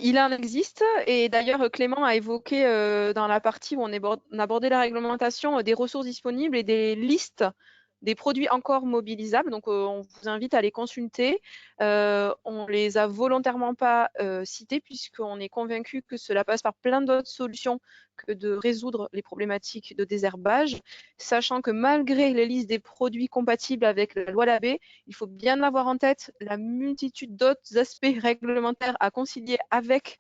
Il en existe et d'ailleurs Clément a évoqué dans la partie où on abordait la réglementation des ressources disponibles et des listes des produits encore mobilisables. Donc on vous invite à les consulter. On les a volontairement pas cités puisqu'on est convaincu que cela passe par plein d'autres solutions que de résoudre les problématiques de désherbage, sachant que malgré les listes des produits compatibles avec la loi Labbé, il faut bien avoir en tête la multitude d'autres aspects réglementaires à concilier avec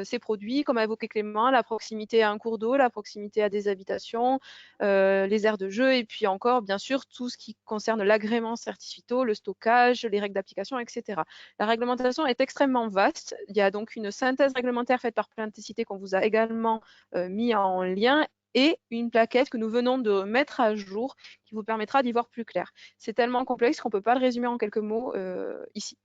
ces produits, comme a évoqué Clément, la proximité à un cours d'eau, la proximité à des habitations, les aires de jeu, et puis encore, bien sûr, tout ce qui concerne l'agrément certificato, le stockage, les règles d'application, etc. La réglementation est extrêmement vaste. Il y a donc une synthèse réglementaire faite par Plantécité qu'on vous a également mis en lien et une plaquette que nous venons de mettre à jour qui vous permettra d'y voir plus clair. C'est tellement complexe qu'on ne peut pas le résumer en quelques mots ici.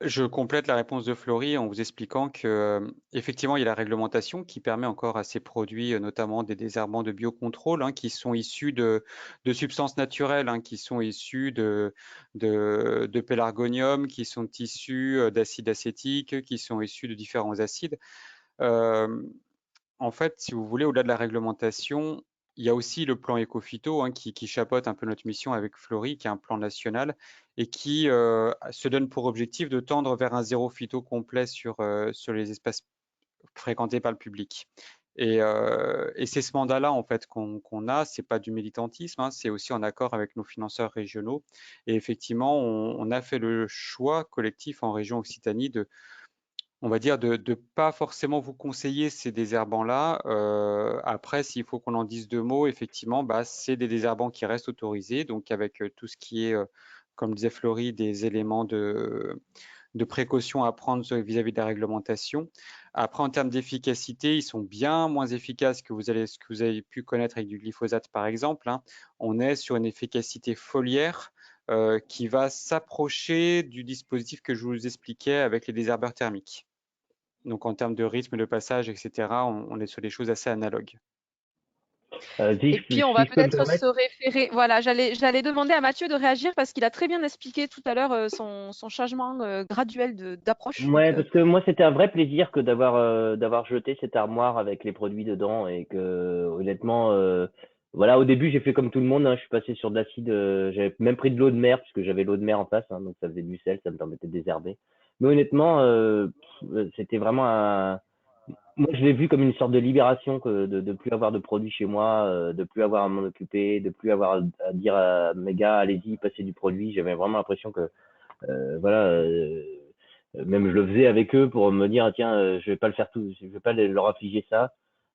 Je complète la réponse de Florie en vous expliquant que effectivement il y a la réglementation qui permet encore à ces produits, notamment des désherbants de biocontrôle, qui sont issus de substances naturelles, qui sont issus de pélargonium, qui sont issus d'acide acétique, qui sont issus de différents acides. En fait, si vous voulez, au-delà de la réglementation, il y a aussi le plan éco-phyto qui chapeaute un peu notre mission avec Florie, qui est un plan national et qui se donne pour objectif de tendre vers un zéro phyto complet sur les espaces fréquentés par le public. Et c'est ce mandat-là en fait qu'on a. C'est pas du militantisme, c'est aussi en accord avec nos financeurs régionaux. Et effectivement, on a fait le choix collectif en région Occitanie on va dire de pas forcément vous conseiller ces désherbants-là. Après, s'il faut qu'on en dise deux mots, effectivement, c'est des désherbants qui restent autorisés, donc avec tout ce qui est comme disait Florie, des éléments de précaution à prendre vis-à-vis de la réglementation. Après, en termes d'efficacité, ils sont bien moins efficaces que ce que vous avez pu connaître avec du glyphosate, par exemple. On est sur une efficacité foliaire qui va s'approcher du dispositif que je vous expliquais avec les désherbeurs thermiques. Donc, en termes de rythme de passage, etc., on est sur des choses assez analogues.
Et puis, on va peut-être se référer. Voilà, j'allais demander à Mathieu de réagir parce qu'il a très bien expliqué tout à l'heure son changement graduel d'approche.
Ouais, parce que moi, c'était un vrai plaisir que d'avoir jeté cette armoire avec les produits dedans et que honnêtement, voilà, au début, j'ai fait comme tout le monde, hein, je suis passé sur de l'acide, j'avais même pris de l'eau de mer puisque j'avais l'eau de mer en face, hein, donc ça faisait du sel, ça me permettait de désherber. Mais honnêtement, c'était vraiment moi, je l'ai vu comme une sorte de libération que de plus avoir de produits chez moi, de plus avoir à m'en occuper, de plus avoir à dire à mes gars, allez-y, passez du produit. J'avais vraiment l'impression que voilà, même je le faisais avec eux pour me dire tiens, je vais pas le faire tout, je vais pas leur affliger ça.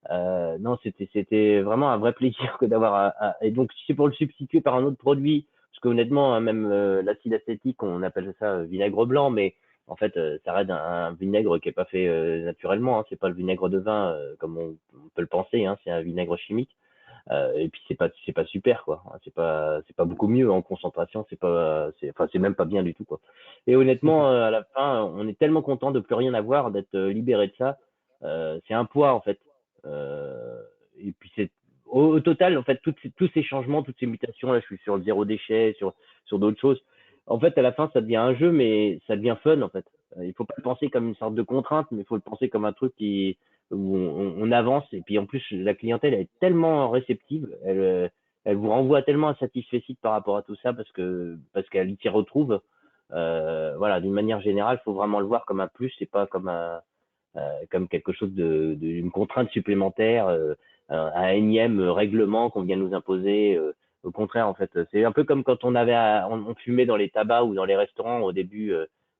Non, c'était vraiment un vrai plaisir que d'avoir et donc si c'est pour le substituer par un autre produit, parce que honnêtement, hein, même l'acide acétique, on appelle ça vinaigre blanc, mais en fait, ça reste un vinaigre qui est pas fait naturellement. Hein, c'est pas le vinaigre de vin comme on peut le penser. Hein, c'est un vinaigre chimique. Et puis c'est pas super quoi. C'est pas beaucoup mieux en concentration. C'est même pas bien du tout quoi. Et honnêtement, à la fin, on est tellement content de plus rien avoir, d'être libéré de ça. C'est un poids en fait. Euh, et puis c'est au total en fait tous ces changements, toutes ces mutations là, je suis sur le zéro déchet, sur d'autres choses. En fait, à la fin, ça devient un jeu, mais ça devient fun en fait. Il faut pas le penser comme une sorte de contrainte, mais il faut le penser comme un truc où on avance et puis en plus la clientèle est tellement réceptive, elle vous renvoie tellement un satisfecit par rapport à tout ça parce qu'elle s'y retrouve. Voilà, d'une manière générale, il faut vraiment le voir comme un plus, c'est pas comme quelque chose d'une contrainte supplémentaire, un énième règlement qu'on vient nous imposer. Au contraire, en fait, c'est un peu comme quand on fumait dans les tabacs ou dans les restaurants au début,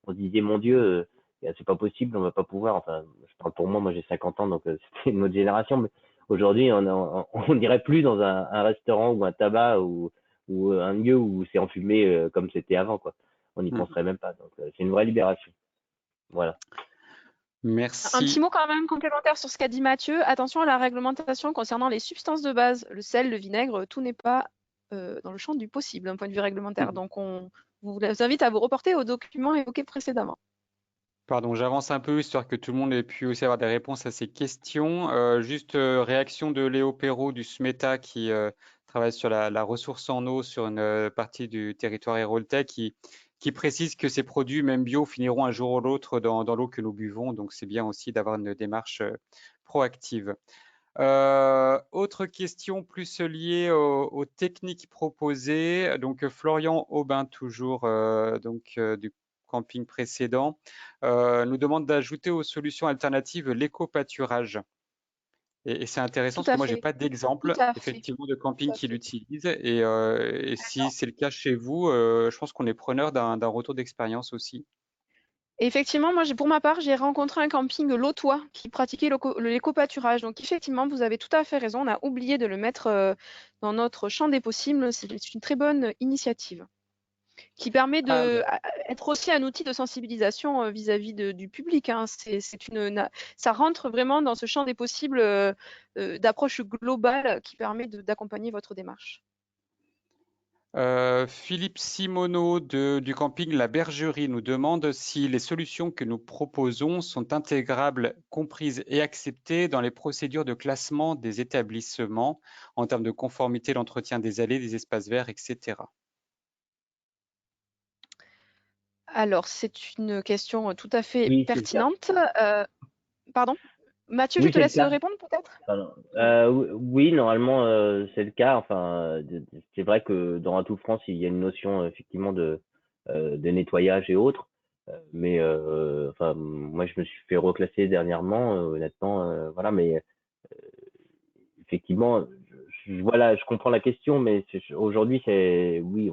on se disait mon Dieu, c'est pas possible, on va pas pouvoir. Enfin, je parle pour moi, j'ai 50 ans, donc c'était une autre génération. Mais aujourd'hui, on n'irait plus dans un restaurant ou un tabac ou un lieu où c'est enfumé comme c'était avant, quoi. On n'y penserait même pas. Donc, c'est une vraie libération. Voilà.
Merci.
Un petit mot quand même complémentaire sur ce qu'a dit Mathieu. Attention à la réglementation concernant les substances de base, le sel, le vinaigre, tout n'est pas dans le champ du possible d'un point de vue réglementaire. Donc, on vous invite à vous reporter aux documents évoqués précédemment.
Pardon, j'avance un peu, histoire que tout le monde ait pu aussi avoir des réponses à ces questions. Juste réaction de Léo Perrault du SMETA qui travaille sur la ressource en eau sur une partie du territoire héroltais qui précise que ces produits, même bio, finiront un jour ou l'autre dans l'eau que nous buvons. Donc, c'est bien aussi d'avoir une démarche proactive. Autre question plus liée aux techniques proposées. Donc, Florian Aubin, toujours du camping précédent, nous demande d'ajouter aux solutions alternatives l'éco-pâturage. Et c'est intéressant parce que moi, je n'ai pas d'exemple effectivement de camping qui l'utilise. Et si c'est le cas chez vous, je pense qu'on est preneur d'un retour d'expérience aussi.
Effectivement, moi, pour ma part, j'ai rencontré un camping lotois qui pratiquait l'éco-pâturage. Donc, effectivement, vous avez tout à fait raison. On a oublié de le mettre dans notre champ des possibles. C'est une très bonne initiative qui permet d'être aussi un outil de sensibilisation vis-à-vis du public. Hein. Ça rentre vraiment dans ce champ des possibles d'approche globale qui permet d'accompagner votre démarche.
Philippe Simoneau du camping La Bergerie nous demande si les solutions que nous proposons sont intégrables, comprises et acceptées dans les procédures de classement des établissements en termes de conformité, l'entretien des allées, des espaces verts, etc.
Alors, c'est une question tout à fait pertinente. Pardon, Mathieu,
oui,
je te laisse répondre peut-être.
Oui, normalement, c'est le cas. Enfin, c'est vrai que dans Atout France, il y a une notion effectivement de nettoyage et autres. Mais enfin, moi, je me suis fait reclasser dernièrement, honnêtement. Voilà, mais effectivement, voilà, je comprends la question, mais aujourd'hui, oui,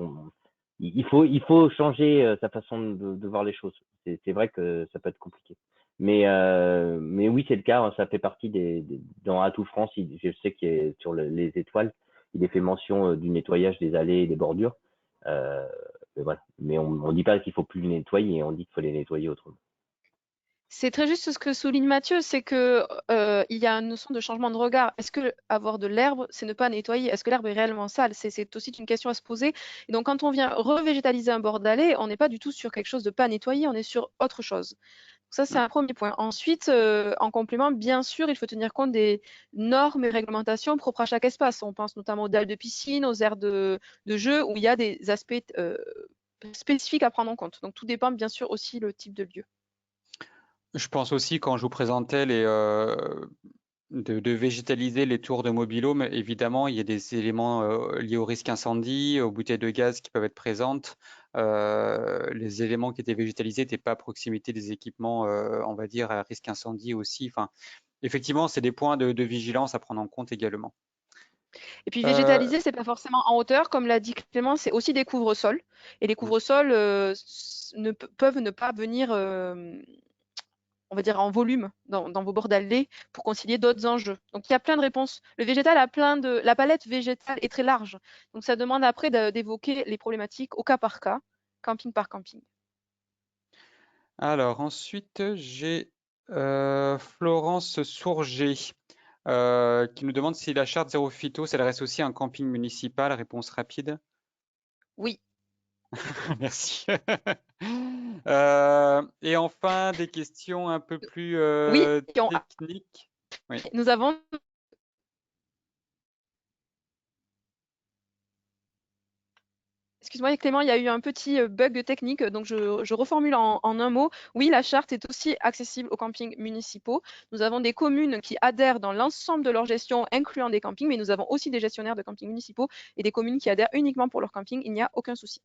il faut changer sa façon de voir les choses. C'est vrai que ça peut être compliqué. Mais oui, c'est le cas. Hein, ça fait partie dans Atout France. Je sais qu'il y a sur les étoiles, il est fait mention du nettoyage des allées et des bordures. mais voilà. Mais on dit pas qu'il faut plus les nettoyer, on dit qu'il faut les nettoyer autrement.
C'est très juste ce que souligne Mathieu, c'est que il y a une notion de changement de regard. Est-ce que avoir de l'herbe, c'est ne pas nettoyer? Est-ce que l'herbe est réellement sale? C'est aussi une question à se poser. Et donc, quand on vient revégétaliser un bord d'allée, on n'est pas du tout sur quelque chose de pas nettoyé, on est sur autre chose. Donc ça, c'est un premier point. Ensuite, en complément, bien sûr, il faut tenir compte des normes et réglementations propres à chaque espace. On pense notamment aux dalles de piscine, aux aires de jeu, où il y a des aspects spécifiques à prendre en compte. Donc, tout dépend bien sûr aussi le type de lieu.
Je pense aussi, quand je vous présentais de végétaliser les tours de mobil-home, évidemment, il y a des éléments liés au risque incendie, aux bouteilles de gaz qui peuvent être présentes. Les éléments qui étaient végétalisés n'étaient pas à proximité des équipements, on va dire, à risque incendie aussi. Enfin, effectivement, c'est des points de vigilance à prendre en compte également.
Et puis végétaliser, c'est pas forcément en hauteur, comme l'a dit Clément, c'est aussi des couvre-sols. Et les couvre-sols peuvent ne pas venir, on va dire, en volume dans vos bords d'allées pour concilier d'autres enjeux. Donc il y a plein de réponses. Le végétal a la palette végétale est très large. Donc ça demande après d'évoquer les problématiques au cas par cas, camping par camping.
Alors ensuite, j'ai Florence Sourger qui nous demande si la charte zéro phyto s'adresse aussi à un camping municipal. Réponse rapide.
Oui.
Merci. Et enfin, des questions un peu plus
Oui,
techniques. Oui.
Nous avons Excuse-moi Clément, il y a eu un petit bug technique, donc je reformule en un mot. Oui, la charte est aussi accessible aux campings municipaux. Nous avons des communes qui adhèrent dans l'ensemble de leur gestion, incluant des campings, mais nous avons aussi des gestionnaires de campings municipaux et des communes qui adhèrent uniquement pour leur camping. Il n'y a aucun souci.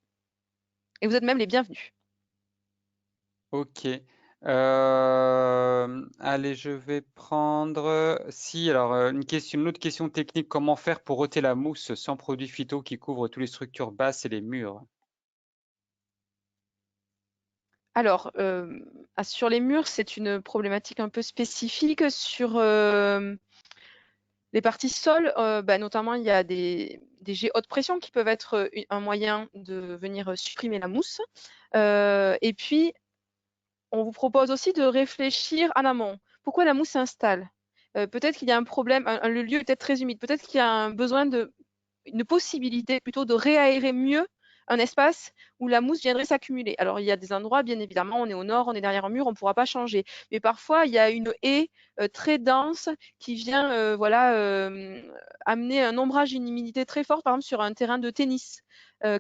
Et vous êtes même les bienvenus.
Ok. Allez, je vais prendre. Si, alors une autre question technique. Comment faire pour ôter la mousse sans produit phyto qui couvre toutes les structures basses et les murs?
Alors, sur les murs, c'est une problématique un peu spécifique. Sur les parties sol, notamment, il y a des jets haute pression qui peuvent être un moyen de venir supprimer la mousse. Et puis, on vous propose aussi de réfléchir en amont. Pourquoi la mousse s'installe? Peut-être qu'il y a un problème, le lieu est peut-être très humide, peut-être qu'il y a un besoin une possibilité plutôt de réaérer mieux un espace où la mousse viendrait s'accumuler. Alors, il y a des endroits, bien évidemment, on est au nord, on est derrière un mur, on ne pourra pas changer. Mais parfois, il y a une haie très dense qui vient amener un ombrage, une humidité très forte, par exemple sur un terrain de tennis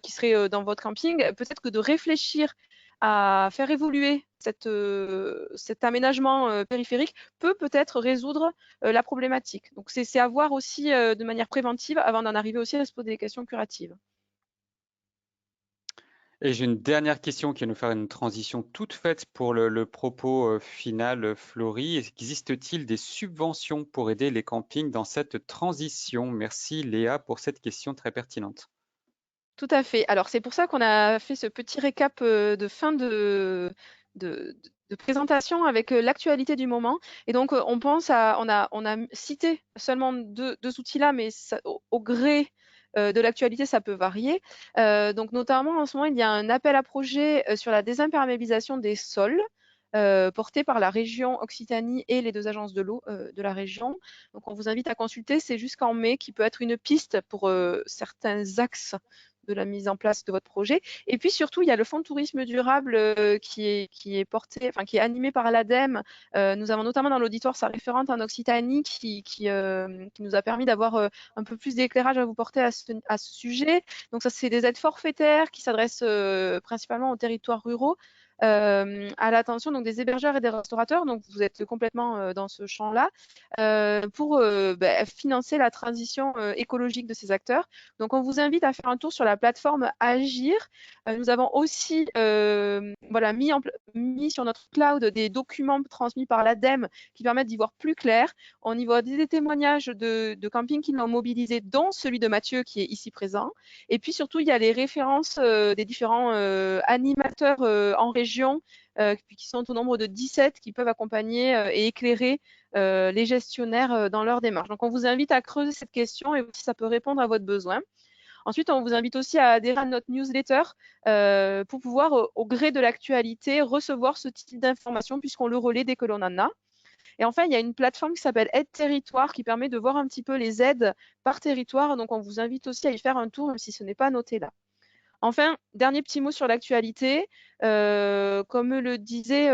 qui serait dans votre camping. Peut-être que de réfléchir à faire évoluer cet aménagement périphérique peut-être résoudre la problématique. Donc, c'est à voir aussi de manière préventive avant d'en arriver aussi à se poser des questions curatives.
Et j'ai une dernière question qui va nous faire une transition toute faite pour le propos final, Florie. Existe-t-il des subventions pour aider les campings dans cette transition? Merci Léa pour cette question très pertinente.
Tout à fait. Alors, c'est pour ça qu'on a fait ce petit récap de fin de présentation avec l'actualité du moment. Et donc, on a cité seulement deux outils-là, mais au gré de l'actualité, ça peut varier. Donc, notamment, en ce moment, il y a un appel à projet sur la désimperméabilisation des sols. Porté par la région Occitanie et les deux agences de l'eau de la région. Donc, on vous invite à consulter. C'est jusqu'en mai qui peut être une piste pour certains axes de la mise en place de votre projet. Et puis surtout, il y a le fonds de tourisme durable qui est porté, enfin qui est animé par l'ADEME. Nous avons notamment dans l'auditoire sa référente en Occitanie qui nous a permis d'avoir un peu plus d'éclairage à vous porter à ce sujet. Donc ça, c'est des aides forfaitaires qui s'adressent principalement aux territoires ruraux. À l'attention donc des hébergeurs et des restaurateurs, donc vous êtes complètement dans ce champ-là, pour financer la transition écologique de ces acteurs. Donc on vous invite à faire un tour sur la plateforme Agir. Nous avons aussi mis sur notre cloud des documents transmis par l'ADEME qui permettent d'y voir plus clair. On y voit des témoignages de campings qui l'ont mobilisé, dont celui de Mathieu qui est ici présent. Et puis surtout, il y a les références des différents animateurs en région qui sont au nombre de 17 qui peuvent accompagner et éclairer les gestionnaires dans leur démarche. Donc, on vous invite à creuser cette question et si ça peut répondre à votre besoin. Ensuite, on vous invite aussi à adhérer à notre newsletter pour pouvoir, au gré de l'actualité, recevoir ce type d'informations puisqu'on le relaie dès que l'on en a. Et enfin, il y a une plateforme qui s'appelle Aide Territoire qui permet de voir un petit peu les aides par territoire. Donc, on vous invite aussi à y faire un tour, même si ce n'est pas noté là. Enfin, dernier petit mot sur l'actualité. Comme le disait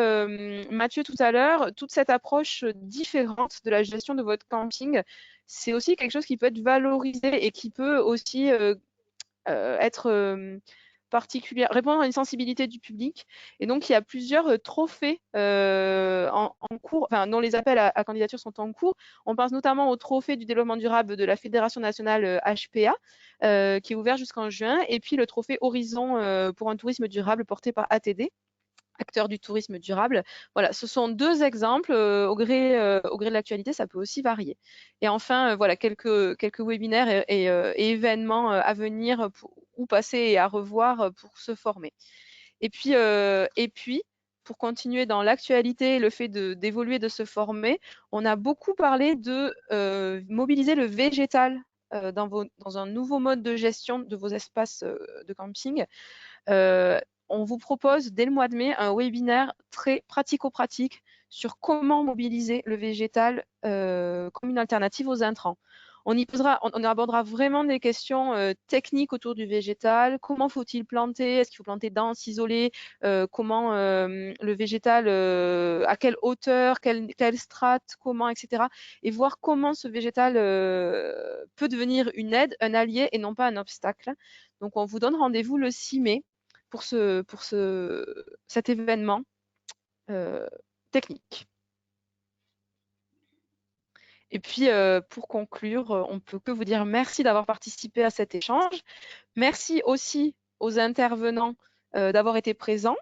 Mathieu tout à l'heure, toute cette approche différente de la gestion de votre camping, c'est aussi quelque chose qui peut être valorisé et qui peut aussi être particulière, répondre à une sensibilité du public. Et donc, il y a plusieurs trophées en cours, enfin, dont les appels à candidature sont en cours. On pense notamment au trophée du développement durable de la Fédération nationale HPA, qui est ouvert jusqu'en juin, et puis le trophée Horizon pour un tourisme durable porté par ATD, acteurs du tourisme durable. Voilà, ce sont deux exemples. Au gré de l'actualité, ça peut aussi varier. Et enfin, voilà, quelques webinaires et événements à venir ou passer et à revoir pour se former. Et puis, pour continuer dans l'actualité, le fait d'évoluer, de se former, on a beaucoup parlé de mobiliser le végétal dans un nouveau mode de gestion de vos espaces de camping. On vous propose dès le mois de mai un webinaire très pratico-pratique sur comment mobiliser le végétal comme une alternative aux intrants. On abordera vraiment des questions techniques autour du végétal. Comment faut-il planter? Est-ce qu'il faut planter dense, isolé? Comment le végétal, à quelle hauteur, quelle strate, comment, etc. Et voir comment ce végétal peut devenir une aide, un allié et non pas un obstacle. Donc, on vous donne rendez-vous le 6 mai pour cet événement technique. Et puis, pour conclure, on ne peut que vous dire merci d'avoir participé à cet échange. Merci aussi aux intervenants d'avoir été présents.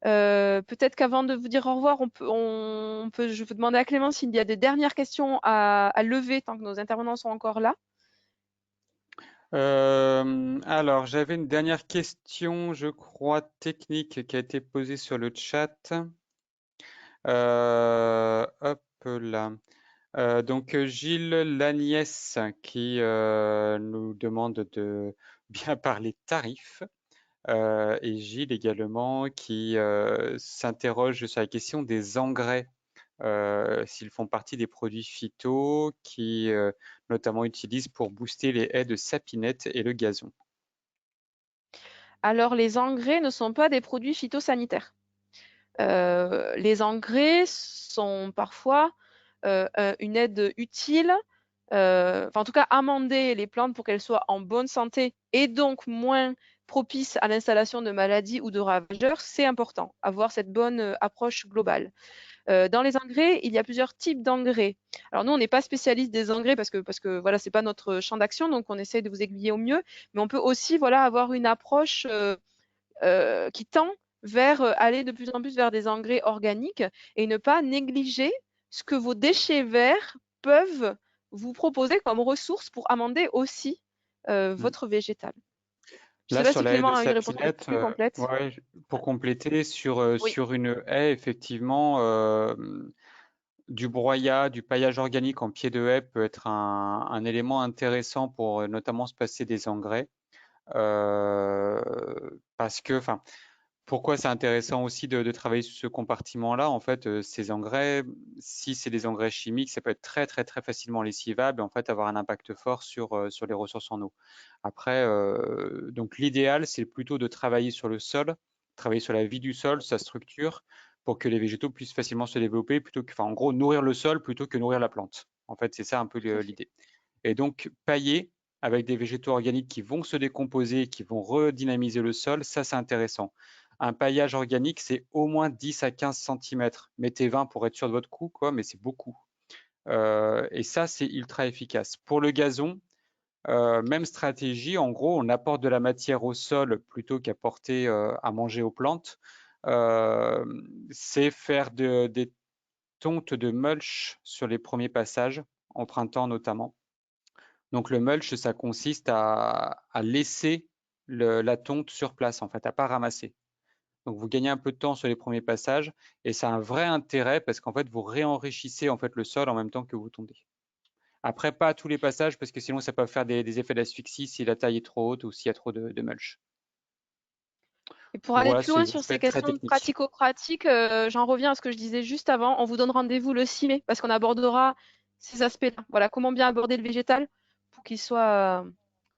Peut-être qu'avant de vous dire au revoir, je vais demander à Clément s'il y a des dernières questions à lever tant que nos intervenants sont encore là.
Alors, j'avais une dernière question, je crois, technique qui a été posée sur le chat. Hop là. Donc, Gilles Lagnès qui nous demande de bien parler tarifs. Et Gilles également qui s'interroge sur la question des engrais, s'ils font partie des produits phyto qui notamment utilisent pour booster les haies de sapinette et le gazon.
Alors, les engrais ne sont pas des produits phytosanitaires. Les engrais sont parfois une aide utile, en tout cas amender les plantes pour qu'elles soient en bonne santé et donc moins propices à l'installation de maladies ou de ravageurs, c'est important, avoir cette bonne approche globale. Dans les engrais, il y a plusieurs types d'engrais. Alors nous, on n'est pas spécialiste des engrais parce que voilà, c'est pas notre champ d'action, donc on essaie de vous aiguiller au mieux, mais on peut aussi voilà, avoir une approche qui tend vers aller de plus en plus vers des engrais organiques et ne pas négliger ce que vos déchets verts peuvent vous proposer comme ressource pour amender aussi votre végétal. Je ne sais
Là,
pas
sur
si
la haie de
Clément a une réponse
sapinette,
plus complète.
ouais, pour compléter, sur
Oui.
une haie, effectivement, du broyat, du paillage organique en pied de haie peut être un élément intéressant pour notamment se passer des engrais. Parce que, enfin, pourquoi c'est intéressant aussi de travailler sur ce compartiment-là? En fait, ces engrais, si c'est des engrais chimiques, ça peut être très, très, très facilement lessivable et en fait avoir un impact fort sur les ressources en eau. Après, donc l'idéal, c'est plutôt de travailler sur le sol, travailler sur la vie du sol, sa structure, pour que les végétaux puissent facilement se développer, plutôt que, enfin, en gros, nourrir le sol plutôt que nourrir la plante. En fait, c'est ça un peu l'idée. Et donc, pailler avec des végétaux organiques qui vont se décomposer, qui vont redynamiser le sol, ça, c'est intéressant. Un paillage organique, c'est au moins 10 à 15 cm. Mettez 20 pour être sûr de votre coup, quoi, mais c'est beaucoup. Et ça, c'est ultra efficace. Pour le gazon, même stratégie. En gros, on apporte de la matière au sol plutôt qu'apporter à manger aux plantes. C'est faire des tontes de mulch sur les premiers passages, en printemps notamment. Donc le mulch, ça consiste à laisser la tonte sur place, en fait, à pas ramasser. Donc vous gagnez un peu de temps sur les premiers passages et ça a un vrai intérêt parce qu'en fait vous réenrichissez en fait le sol en même temps que vous tondez. Après, pas à tous les passages, parce que sinon, ça peut faire des effets d'asphyxie si la taille est trop haute ou s'il y a trop de mulch.
Et pour aller
Voilà,
plus loin
ça
sur
peut
ces
être très
questions
technique.
pratico-pratiques, j'en reviens à ce que je disais juste avant. On vous donne rendez-vous le 6 mai parce qu'on abordera ces aspects-là. Voilà, comment bien aborder le végétal pour qu'il soit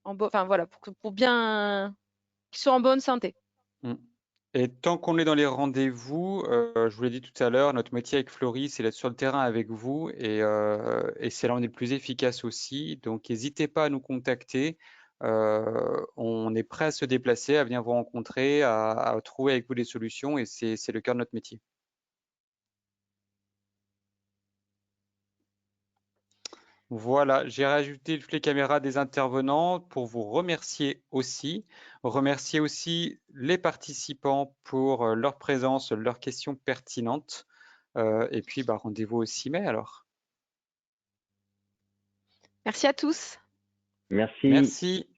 enfin voilà, pour bien qu'il soit en bonne santé.
Mm. Et tant qu'on est dans les rendez-vous, je vous l'ai dit tout à l'heure, notre métier avec Flory, c'est d'être sur le terrain avec vous et c'est là où on est le plus efficace aussi. Donc, n'hésitez pas à nous contacter. On est prêt à se déplacer, à venir vous rencontrer, à trouver avec vous des solutions et c'est le cœur de notre métier. Voilà, j'ai rajouté toutes les caméras des intervenants pour vous remercier aussi. Remercier aussi les participants pour leur présence, leurs questions pertinentes. Et puis, rendez-vous au 6 mai alors.
Merci à tous.
Merci.
Merci.